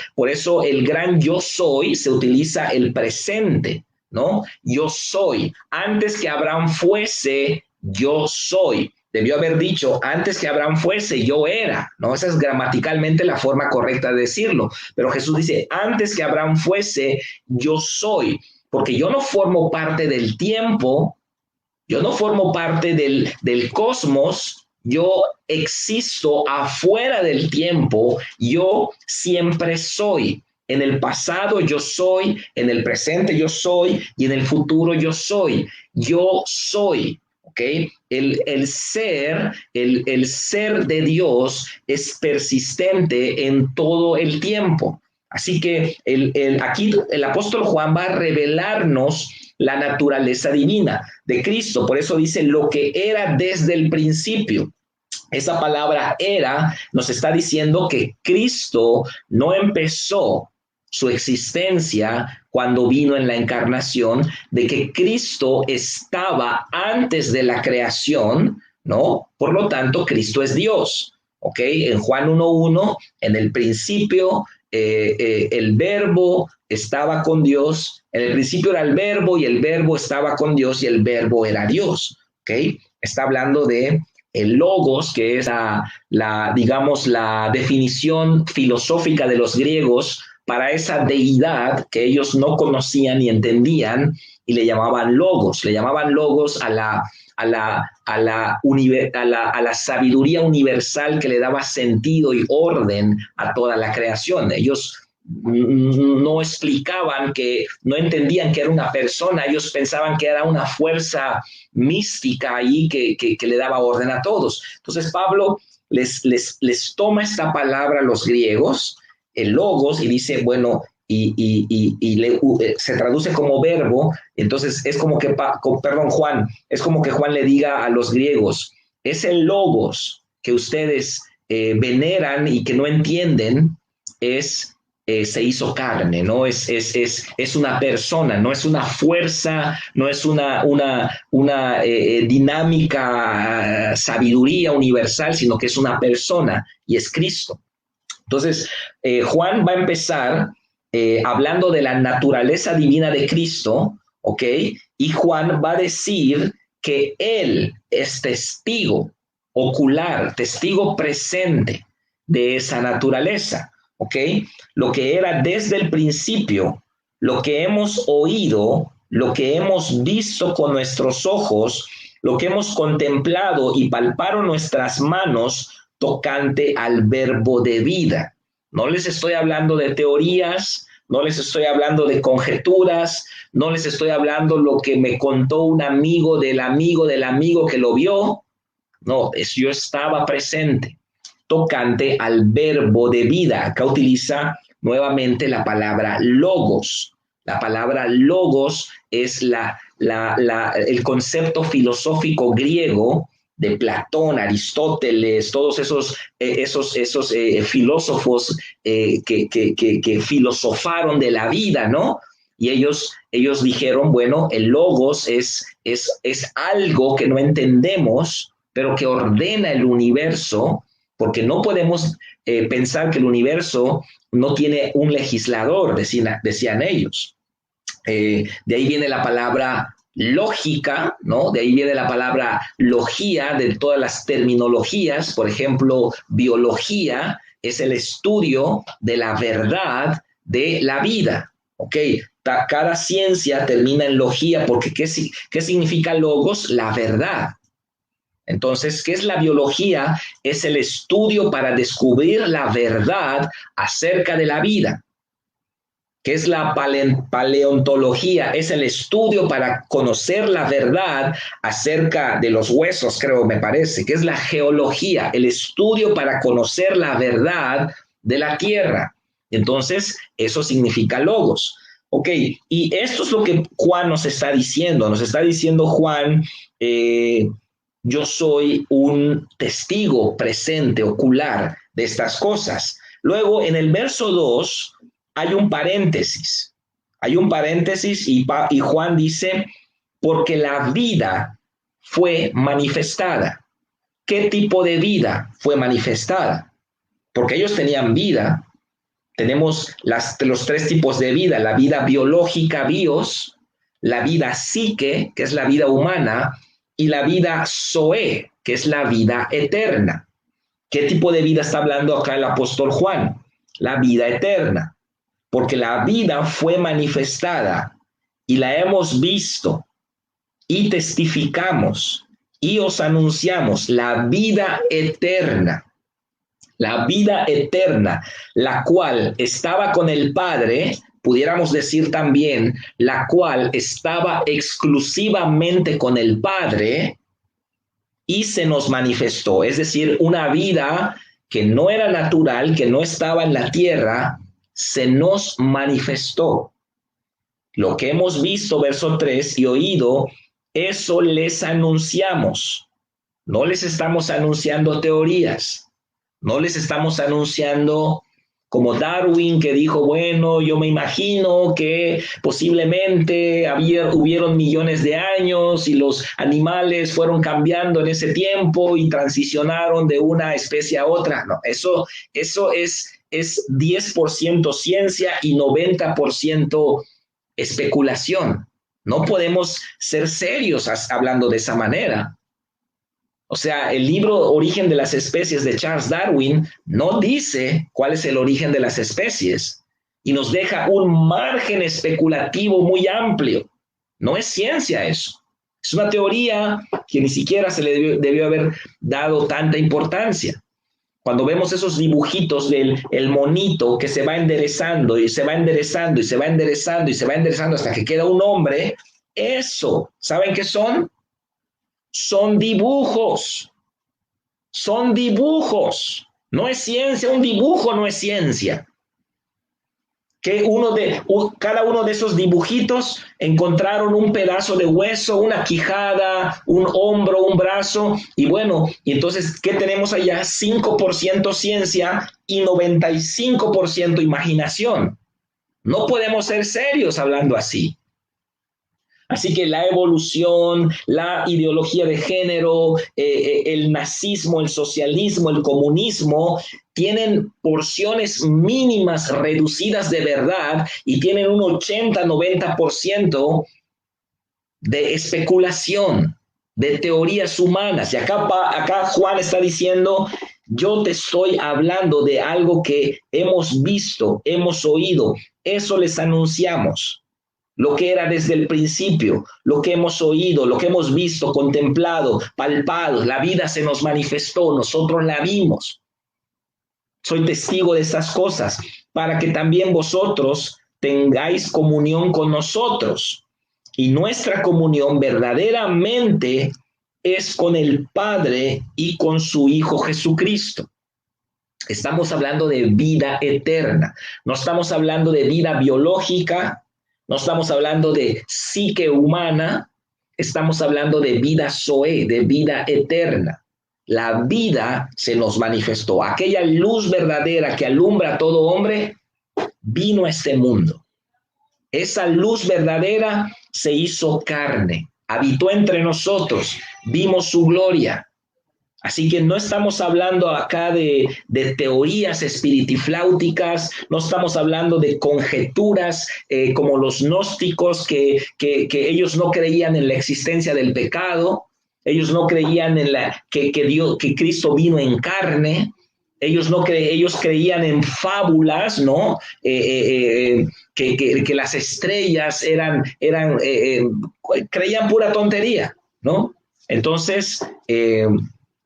el gran yo soy se utiliza el presente, ¿no? Yo soy. Antes que Abraham fuese, yo soy. Debió haber dicho, antes que Abraham fuese, yo era, ¿no? Esa es gramaticalmente la forma correcta de decirlo. Pero Jesús dice, antes que Abraham fuese, yo soy. Porque yo no formo parte del tiempo, yo no formo parte del cosmos, yo existo afuera del tiempo, yo siempre soy. En el pasado yo soy, en el presente yo soy y en el futuro yo soy. Yo soy, ¿ok? El ser de Dios es persistente en todo el tiempo. Así que aquí el apóstol Juan va a revelarnos la naturaleza divina de Cristo. Por eso dice lo que era desde el principio. Esa palabra era nos está diciendo que Cristo no empezó su existencia cuando vino en la encarnación, de que Cristo estaba antes de la creación, ¿no? Por lo tanto, Cristo es Dios, ¿ok? En Juan 1:1, en el principio, el verbo estaba con Dios, en el principio era el verbo y el verbo estaba con Dios y el verbo era Dios, ¿ok? Está hablando de el logos, que es digamos, la definición filosófica de los griegos para esa deidad que ellos no conocían ni entendían y le llamaban logos a la sabiduría universal que le daba sentido y orden a toda la creación. Ellos no explicaban, no entendían que era una persona, ellos pensaban que era una fuerza mística ahí que le daba orden a todos. Entonces Pablo les toma esta palabra a los griegos, el logos, y dice, bueno, se traduce como verbo. Entonces es como que, Juan, es como que Juan le diga a los griegos, es el logos que ustedes veneran y que no entienden, se hizo carne, ¿no? Es una persona, no es una fuerza, no es una dinámica sabiduría universal, sino que es una persona y es Cristo. Entonces, Juan va a empezar hablando de la naturaleza divina de Cristo, ¿ok? Y Juan va a decir que Él es testigo ocular, testigo presente de esa naturaleza, ¿ok? Lo que era desde el principio, lo que hemos oído, lo que hemos visto con nuestros ojos, lo que hemos contemplado y palparon nuestras manos tocante al verbo de vida. No les estoy hablando de teorías, no les estoy hablando de conjeturas, no les estoy hablando lo que me contó un amigo del amigo del amigo que lo vio. No, yo estaba presente, tocante al verbo de vida. Acá utiliza nuevamente la palabra logos. La palabra logos es el concepto filosófico griego de Platón, Aristóteles, todos esos filósofos que filosofaron de la vida, ¿no? Y ellos dijeron, bueno, el logos es algo que no entendemos, pero que ordena el universo, porque no podemos pensar que el universo no tiene un legislador, decían ellos. De ahí viene la palabra lógica, ¿no? De ahí viene la palabra logía, de todas las terminologías. Por ejemplo, biología es el estudio de la verdad de la vida, ¿ok? Cada ciencia termina en logía, porque ¿qué significa logos? La verdad. Entonces, ¿qué es la biología? Es el estudio para descubrir la verdad acerca de la vida. ¿Qué es la paleontología? Es el estudio para conocer la verdad acerca de los huesos, creo, me parece. ¿Qué es la geología? El estudio para conocer la verdad de la tierra. Entonces, eso significa logos. Ok, y esto es lo que Juan nos está diciendo. Nos está diciendo Juan, yo soy un testigo presente, ocular de estas cosas. Luego, en el verso 2, hay un paréntesis. Y Juan dice, porque la vida fue manifestada. ¿Qué tipo de vida fue manifestada? Porque ellos tenían vida. Tenemos los tres tipos de vida: la vida biológica, bios, la vida psique, que es la vida humana, y la vida zoe, que es la vida eterna. ¿Qué tipo de vida está hablando acá el apóstol Juan? La vida eterna. Porque la vida fue manifestada y la hemos visto y testificamos y os anunciamos la vida eterna. La vida eterna, la cual estaba con el Padre, pudiéramos decir también, la cual estaba exclusivamente con el Padre y se nos manifestó. Es decir, una vida que no era natural, que no estaba en la tierra, se nos manifestó. Lo que hemos visto, verso 3, y oído, eso les anunciamos. No les estamos anunciando teorías. No les estamos anunciando como Darwin, que dijo, bueno, yo me imagino que posiblemente hubieron millones de años y los animales fueron cambiando en ese tiempo y transicionaron de una especie a otra. No, eso es 10% ciencia y 90% especulación. No podemos ser serios hablando de esa manera. O sea, el libro Origen de las Especies de Charles Darwin no dice cuál es el origen de las especies y nos deja un margen especulativo muy amplio. No es ciencia eso. Es una teoría que ni siquiera se le debió haber dado tanta importancia. Cuando vemos esos dibujitos del monito que se va enderezando y se va enderezando y se va enderezando y se va enderezando hasta que queda un hombre, eso, ¿saben qué son? Son dibujos. Son dibujos. No es ciencia, un dibujo no es ciencia. Cada uno de esos dibujitos encontraron un pedazo de hueso, una quijada, un hombro, un brazo, y bueno, y entonces, ¿qué tenemos allá? 5% ciencia y 95% imaginación. No podemos ser serios hablando así. Así que la evolución, la ideología de género, el nazismo, el socialismo, el comunismo, tienen porciones mínimas reducidas de verdad y tienen un 80-90% de especulación, de teorías humanas. Y acá Juan está diciendo, yo te estoy hablando de algo que hemos visto, hemos oído, eso les anunciamos. Lo que era desde el principio, lo que hemos oído, lo que hemos visto, contemplado, palpado, la vida se nos manifestó, nosotros la vimos. Soy testigo de esas cosas, para que también vosotros tengáis comunión con nosotros. Y nuestra comunión verdaderamente es con el Padre y con su Hijo Jesucristo. Estamos hablando de vida eterna. No estamos hablando de vida biológica, no estamos hablando de psique humana, estamos hablando de vida zoe, de vida eterna. La vida se nos manifestó. Aquella luz verdadera que alumbra a todo hombre vino a este mundo. Esa luz verdadera se hizo carne, habitó entre nosotros, vimos su gloria. Así que no estamos hablando acá de teorías espiritifláuticas, no estamos hablando de conjeturas como los gnósticos que ellos no creían en la existencia del pecado, ellos no creían en que Cristo vino en carne, ellos creían en fábulas, ¿no? Que las estrellas creían pura tontería, ¿no? Entonces,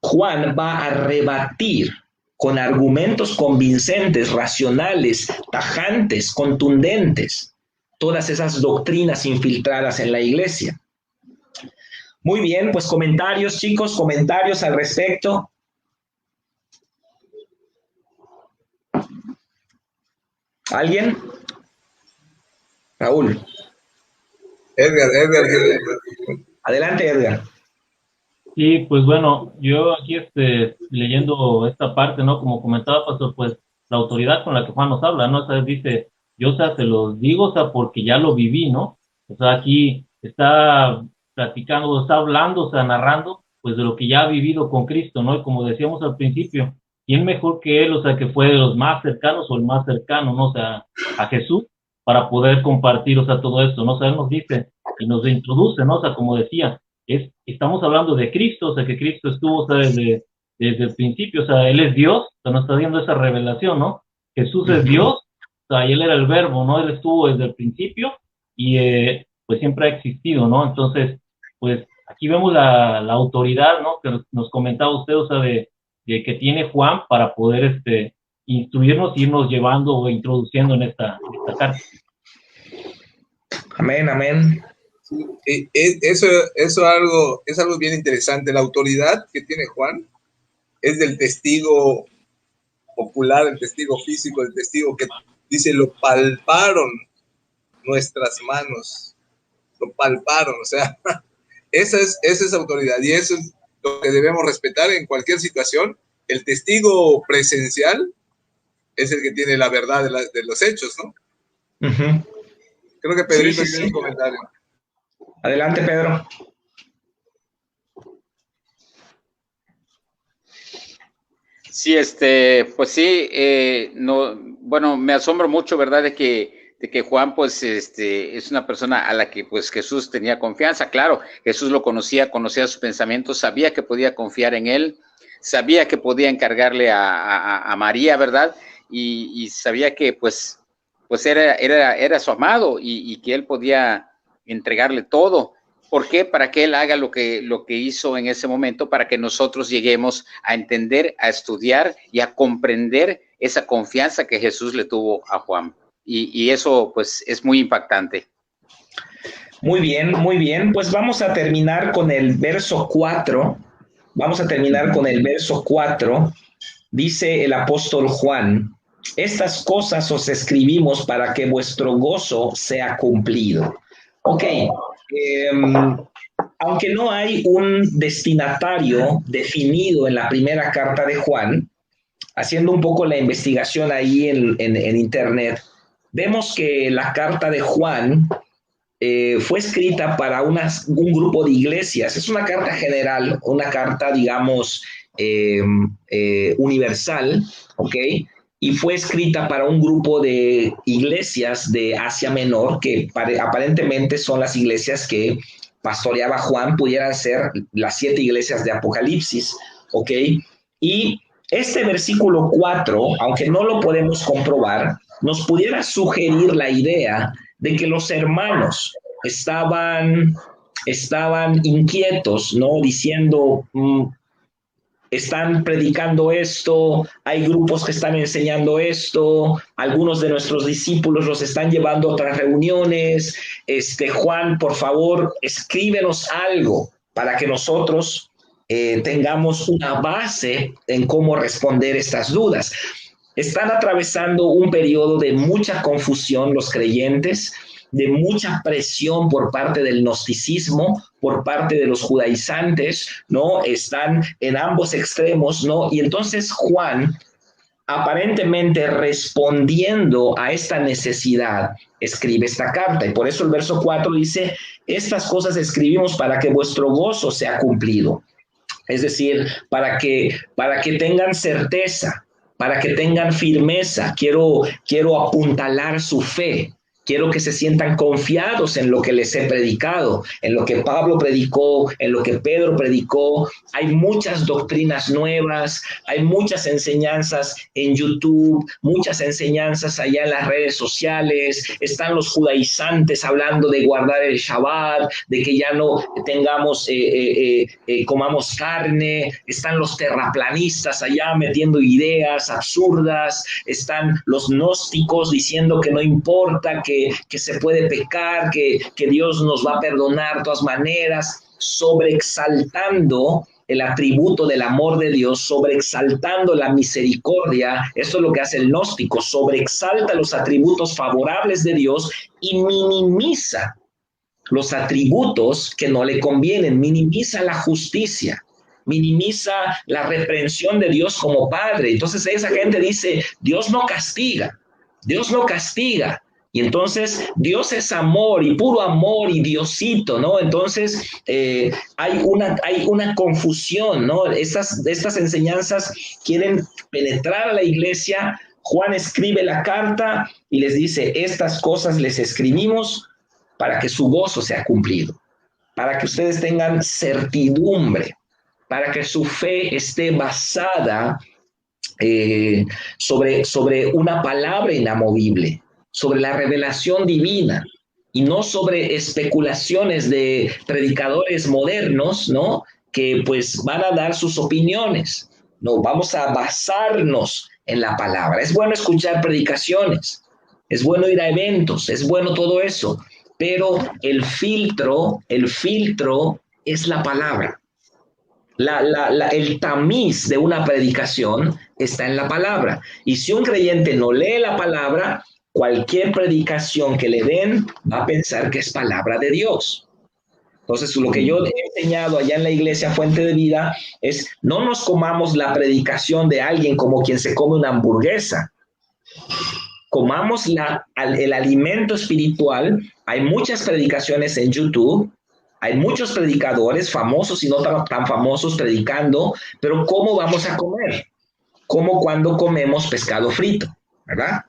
Juan va a rebatir con argumentos convincentes, racionales, tajantes, contundentes, todas esas doctrinas infiltradas en la iglesia. Muy bien, pues comentarios, chicos, comentarios al respecto. ¿Alguien? Raúl. Edgar. Adelante, Edgar. Sí, pues bueno, yo aquí leyendo esta parte, ¿no? Como comentaba, pastor, pues la autoridad con la que Juan nos habla, ¿no? O sea, dice, yo, o sea, se los digo, o sea, porque ya lo viví, ¿no? O sea, aquí está platicando, está hablando, o sea, narrando, pues de lo que ya ha vivido con Cristo, ¿no? Y como decíamos al principio, ¿quién mejor que él, o sea, que fue de los más cercanos o el más cercano, ¿no? O sea, a Jesús, para poder compartir, o sea, todo esto, ¿no? O sea, él nos dice y nos introduce, ¿no? O sea, como decía, estamos hablando de Cristo, o sea, que Cristo estuvo, o sea, desde el principio, o sea, Él es Dios, o sea, nos está dando esa revelación, ¿no? Jesús es Dios, o sea, y Él era el verbo, ¿no? Él estuvo desde el principio y pues siempre ha existido, ¿no? Entonces, pues aquí vemos la autoridad, ¿no? Que nos comentaba usted, o sea, de que tiene Juan para poder instruirnos e irnos llevando o introduciendo en esta carta. Amén, amén. Eso es algo bien interesante. La autoridad que tiene Juan es del testigo ocular, el testigo físico, el testigo que dice, lo palparon nuestras manos, lo palparon, o sea, esa es autoridad y eso es lo que debemos respetar en cualquier situación. El testigo presencial es el que tiene la verdad de los hechos, ¿no? Creo que Pedrito tiene un comentario. Adelante, Pedro. Sí, pues sí, no, bueno, me asombro mucho, ¿verdad? De que Juan, pues, es una persona a la que, pues, Jesús tenía confianza. Claro, Jesús lo conocía sus pensamientos, sabía que podía confiar en él, sabía que podía encargarle a María, ¿verdad? Y sabía que, pues era su amado y que él podía entregarle todo. ¿Por qué? Para que él haga lo que hizo en ese momento, para que nosotros lleguemos a entender, a estudiar y a comprender esa confianza que Jesús le tuvo a Juan. Y eso, pues, es muy impactante. Muy bien, muy bien. Pues vamos a terminar con el verso 4. Dice el apóstol Juan, estas cosas os escribimos para que vuestro gozo sea cumplido. Ok. Aunque no hay un destinatario definido en la primera carta de Juan, haciendo un poco la investigación ahí en internet, vemos que la carta de Juan fue escrita para un grupo de iglesias. Es una carta general, una carta, digamos, universal, ¿ok? Y fue escrita para un grupo de iglesias de Asia Menor, que aparentemente son las iglesias que pastoreaba Juan, pudieran ser las 7 iglesias de Apocalipsis, ¿ok? Y este versículo 4, aunque no lo podemos comprobar, nos pudiera sugerir la idea de que los hermanos estaban inquietos, ¿no? Diciendo, están predicando esto, hay grupos que están enseñando esto, algunos de nuestros discípulos los están llevando a otras reuniones. Juan, por favor, escríbenos algo para que nosotros tengamos una base en cómo responder estas dudas. Están atravesando un periodo de mucha confusión los creyentes, de mucha presión por parte del gnosticismo, por parte de los judaizantes, ¿no? Están en ambos extremos, ¿no? Y entonces Juan, aparentemente respondiendo a esta necesidad, escribe esta carta. Y por eso el verso 4 dice, estas cosas escribimos para que vuestro gozo sea cumplido. Es decir, para que tengan certeza, para que tengan firmeza. Quiero apuntalar su fe. Quiero que se sientan confiados en lo que les he predicado, en lo que Pablo predicó, en lo que Pedro predicó. Hay muchas doctrinas nuevas, hay muchas enseñanzas en YouTube, muchas enseñanzas allá en las redes sociales. Están los judaizantes hablando de guardar el Shabbat, de que ya no comamos carne. Están los terraplanistas allá metiendo ideas absurdas. Están los gnósticos diciendo que no importa, que se puede pecar, que Dios nos va a perdonar de todas maneras, sobreexaltando el atributo del amor de Dios, sobreexaltando la misericordia. Esto es lo que hace el gnóstico, sobreexalta los atributos favorables de Dios y minimiza los atributos que no le convienen, minimiza la justicia, minimiza la reprensión de Dios como Padre. Entonces esa gente dice, Dios no castiga, Dios no castiga. Y entonces Dios es amor y puro amor y Diosito, ¿no? Entonces hay una confusión, ¿no? Estas enseñanzas quieren penetrar a la iglesia. Juan escribe la carta y les dice, estas cosas les escribimos para que su gozo sea cumplido, para que ustedes tengan certidumbre, para que su fe esté basada sobre una palabra inamovible, sobre la revelación divina y no sobre especulaciones de predicadores modernos, ¿no? Que pues van a dar sus opiniones. No, vamos a basarnos en la palabra. Es bueno escuchar predicaciones, es bueno ir a eventos, es bueno todo eso, pero el filtro es la palabra. El tamiz de una predicación está en la palabra. Y si un creyente no lee la palabra, cualquier predicación que le den va a pensar que es palabra de Dios. Entonces, lo que yo he enseñado allá en la iglesia Fuente de Vida es no nos comamos la predicación de alguien como quien se come una hamburguesa. Comamos el alimento espiritual. Hay muchas predicaciones en YouTube. Hay muchos predicadores famosos y no tan famosos predicando, pero ¿cómo vamos a comer? Como cuando comemos pescado frito, ¿verdad?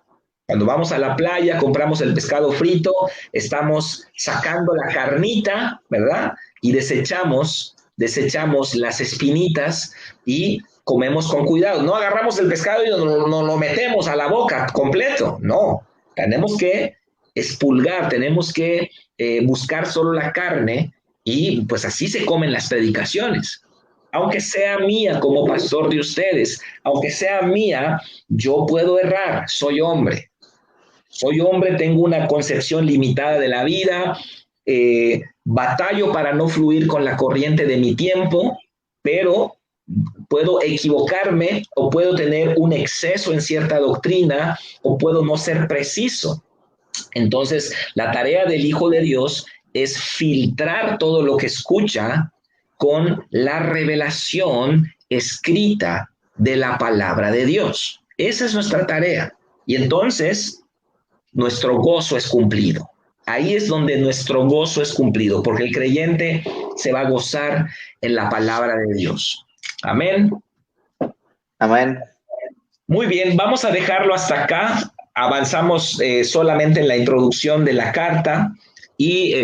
Cuando vamos a la playa, compramos el pescado frito, estamos sacando la carnita, ¿verdad? Y desechamos las espinitas y comemos con cuidado. No agarramos el pescado y no lo metemos a la boca completo. No, tenemos que expulgar, tenemos que buscar solo la carne y pues así se comen las predicaciones. Aunque sea mía como pastor de ustedes, aunque sea mía, yo puedo errar, soy hombre. Soy hombre, tengo una concepción limitada de la vida, batallo para no fluir con la corriente de mi tiempo, pero puedo equivocarme o puedo tener un exceso en cierta doctrina o puedo no ser preciso. Entonces, la tarea del Hijo de Dios es filtrar todo lo que escucha con la revelación escrita de la palabra de Dios. Esa es nuestra tarea. Y entonces nuestro gozo es cumplido. Ahí es donde nuestro gozo es cumplido, porque el creyente se va a gozar en la palabra de Dios. Amén. Amén. Muy bien, vamos a dejarlo hasta acá. Avanzamos solamente en la introducción de la carta y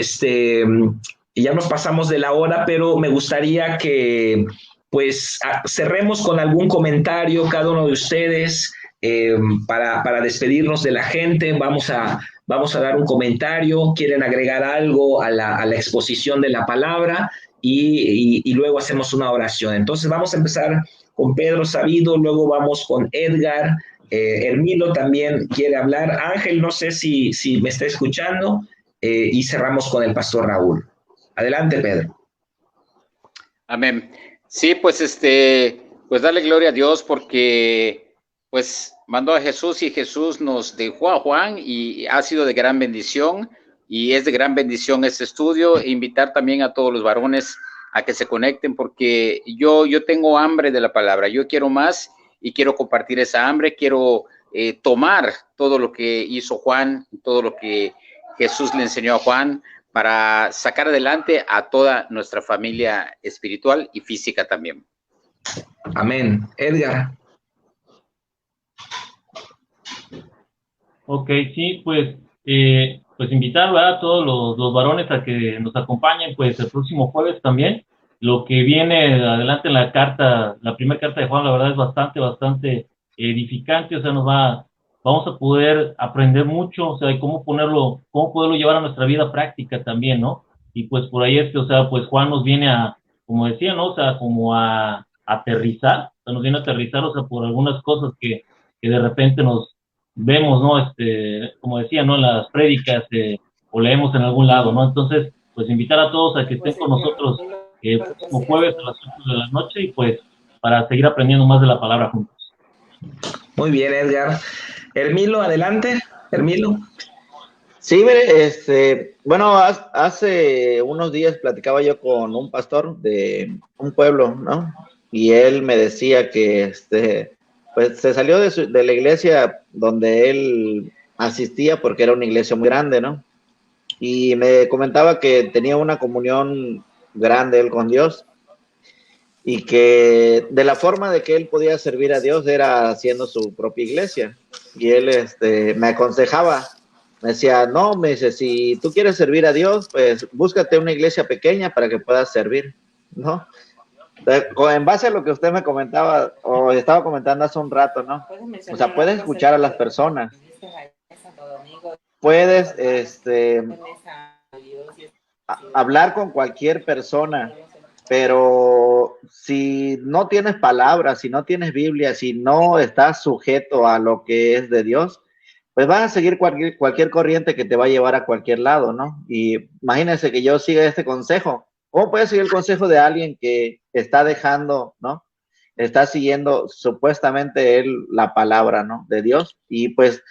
ya nos pasamos de la hora, pero me gustaría que pues cerremos con algún comentario cada uno de ustedes. Para despedirnos de la gente, vamos a dar un comentario, quieren agregar algo a la exposición de la palabra y luego hacemos una oración. Entonces vamos a empezar con Pedro Sabido, luego vamos con Edgar, Hermilo también quiere hablar, Ángel no sé si me está escuchando, y cerramos con el pastor Raúl. Adelante, Pedro. Amén. Sí, pues pues darle gloria a Dios porque pues mandó a Jesús y Jesús nos dejó a Juan y ha sido de gran bendición y es de gran bendición este estudio. E invitar también a todos los varones a que se conecten porque yo tengo hambre de la palabra, yo quiero más y quiero compartir esa hambre, quiero tomar todo lo que hizo Juan, todo lo que Jesús le enseñó a Juan para sacar adelante a toda nuestra familia espiritual y física también. Amén. Edgar. Ok, sí, pues invitar, ¿verdad?, a todos los varones a que nos acompañen pues el próximo jueves también. Lo que viene adelante en la carta, la primera carta de Juan, la verdad es bastante edificante, o sea, vamos a poder aprender mucho, o sea, de cómo poderlo llevar a nuestra vida práctica también, ¿no? Y pues por ahí o sea, pues Juan nos viene como decía, ¿no? O sea, como a aterrizar, o sea, nos viene a aterrizar, o sea, por algunas cosas que de repente nos vemos, ¿no? Como decía, ¿no? En las prédicas o leemos en algún lado, ¿no? Entonces, pues invitar a todos a que estén con nosotros el próximo jueves a las 8 de la noche y pues para seguir aprendiendo más de la palabra juntos. Muy bien, Edgar. Hermilo, adelante. Hermilo. Sí, mire, bueno, hace unos días platicaba yo con un pastor de un pueblo, ¿no? Y él me decía que, pues se salió de la iglesia donde él asistía porque era una iglesia muy grande, ¿no? Y me comentaba que tenía una comunión grande él con Dios y que de la forma de que él podía servir a Dios era haciendo su propia iglesia. Y él, me aconsejaba. Me decía, no, me dice, si tú quieres servir a Dios, pues búscate una iglesia pequeña para que puedas servir, ¿no? En base a lo que usted me comentaba, o estaba comentando hace un rato, ¿no? O sea, puedes escuchar a las personas. Puedes, hablar con cualquier persona, pero si no tienes palabras, si no tienes Biblia, si no estás sujeto a lo que es de Dios, pues vas a seguir cualquier corriente que te va a llevar a cualquier lado, ¿no? Y imagínense que yo siga este consejo. ¿Cómo puedes seguir el consejo de alguien que está dejando, ¿no? Está siguiendo supuestamente él la palabra, ¿no? De Dios. Y pues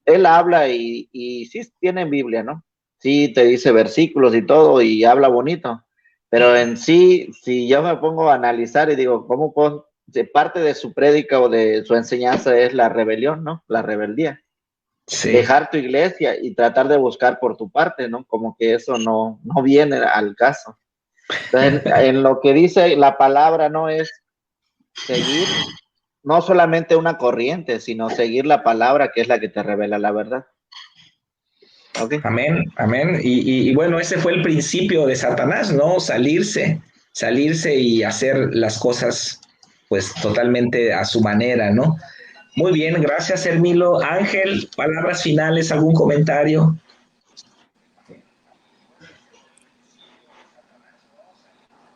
él habla y sí tiene Biblia, ¿no? Sí te dice versículos y todo y habla bonito. Pero en sí, si yo me pongo a analizar y digo, ¿cómo puedo? Parte de su prédica o de su enseñanza es la rebelión, ¿no? La rebeldía. Sí. Dejar tu iglesia y tratar de buscar por tu parte, ¿no? Como que eso no viene al caso. Entonces, en lo que dice la palabra, no es seguir no solamente una corriente, sino seguir la palabra que es la que te revela la verdad. Okay. Amén, amén. Y bueno, ese fue el principio de Satanás, ¿no? Salirse y hacer las cosas pues totalmente a su manera, ¿no? Muy bien, gracias, Hermilo. Ángel, palabras finales, ¿algún comentario?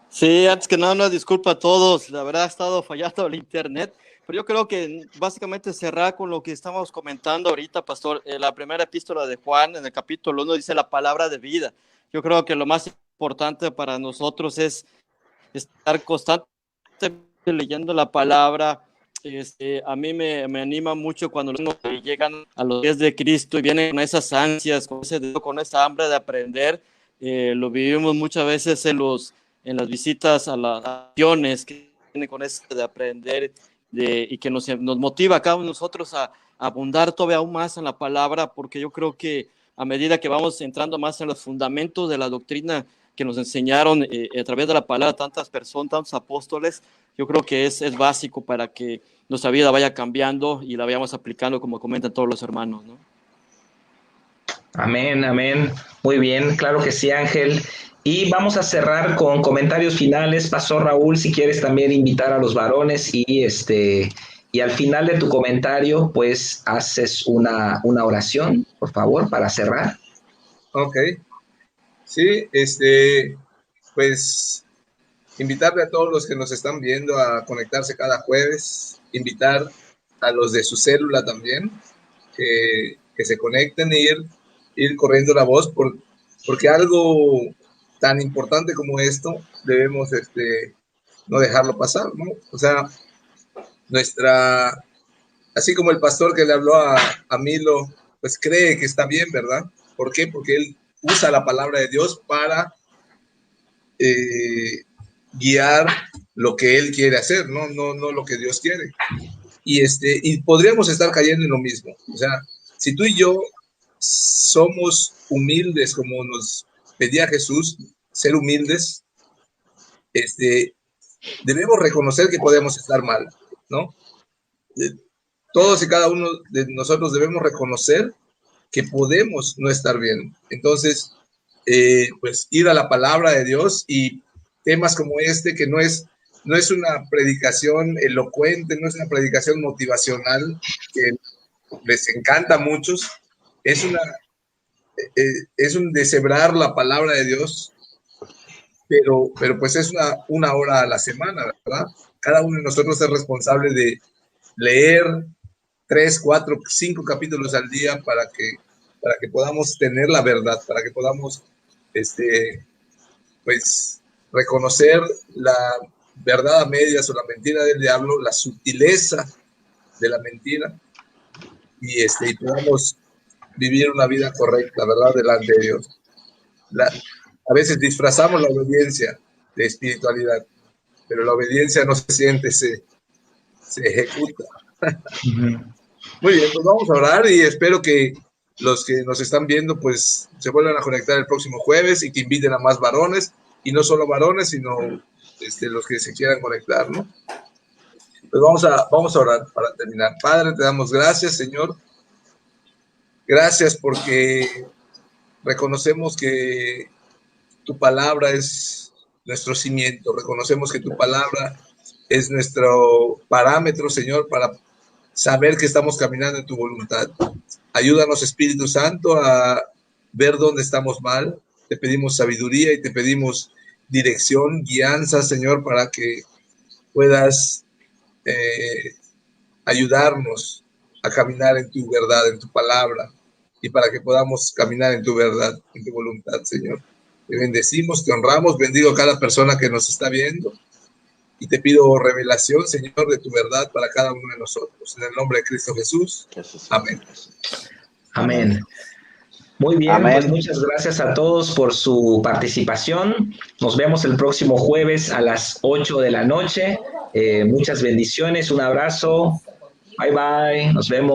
Sí, antes que nada, una disculpa a todos. La verdad ha estado fallando el internet, pero yo creo que básicamente cerrar con lo que estamos comentando ahorita, pastor. La primera epístola de Juan, en el capítulo 1, dice la palabra de vida. Yo creo que lo más importante para nosotros es estar constantemente leyendo la palabra. A mí me anima mucho cuando los niños llegan a los pies de Cristo y vienen con esas ansias, con esa hambre de aprender. Lo vivimos muchas veces en las visitas a las naciones, que vienen con eso de aprender y que nos motiva a cada uno de nosotros a abundar todavía aún más en la palabra, porque yo creo que a medida que vamos entrando más en los fundamentos de la doctrina que nos enseñaron a través de la palabra tantas personas, tantos apóstoles, yo creo que es básico para que nuestra vida vaya cambiando y la vayamos aplicando como comentan todos los hermanos, ¿no? Amén, amén. Muy bien, claro que sí, Ángel. Y vamos a cerrar con comentarios finales. Pastor Raúl, si quieres también invitar a los varones y al final de tu comentario, pues haces una oración, por favor, para cerrar. Ok. Sí, pues invitarle a todos los que nos están viendo a conectarse cada jueves, invitar a los de su célula también, que se conecten e ir corriendo la voz, porque algo tan importante como esto debemos no dejarlo pasar, ¿no? O sea, así como el pastor que le habló a Milo, pues cree que está bien, ¿verdad? ¿Por qué? Porque él usa la palabra de Dios para guiar lo que él quiere hacer, no lo que Dios quiere. Y podríamos estar cayendo en lo mismo. O sea, si tú y yo somos humildes, como nos pedía Jesús, ser humildes, debemos reconocer que podemos estar mal, ¿no? Todos y cada uno de nosotros debemos reconocer que podemos no estar bien. Entonces, pues ir a la palabra de Dios y temas como este, que no es una predicación elocuente, no es una predicación motivacional que les encanta a muchos, es un deshebrar la palabra de Dios, pero pues es una hora a la semana, ¿verdad? Cada uno de nosotros es responsable de leer 3, 4, 5 capítulos al día para que podamos tener la verdad, para que podamos pues reconocer la verdad a medias o la mentira del diablo, la sutileza de la mentira, y podamos vivir una vida correcta, ¿verdad? Delante de Dios. A veces disfrazamos la obediencia de espiritualidad, pero la obediencia no se siente, se ejecuta. Muy bien, pues vamos a orar y espero que los que nos están viendo pues se vuelvan a conectar el próximo jueves y que inviten a más varones, y no solo varones, sino los que se quieran conectar, ¿no? Pues vamos a orar para terminar. Padre, te damos gracias, Señor. Gracias porque reconocemos que tu palabra es nuestro cimiento. Reconocemos que tu palabra es nuestro parámetro, Señor, para saber que estamos caminando en tu voluntad. Ayúdanos, Espíritu Santo, a ver dónde estamos mal. Te pedimos sabiduría y te pedimos dirección, guianza, Señor, para que puedas ayudarnos a caminar en tu verdad, en tu palabra, y para que podamos caminar en tu verdad, en tu voluntad, Señor. Te bendecimos, te honramos, bendigo a cada persona que nos está viendo, y te pido revelación, Señor, de tu verdad para cada uno de nosotros. En el nombre de Cristo Jesús. Amén. Amén. Muy bien, Amén. Pues muchas gracias a todos por su participación. Nos vemos el próximo jueves a las 8 de la noche. Muchas bendiciones, un abrazo. Bye, bye. Nos vemos.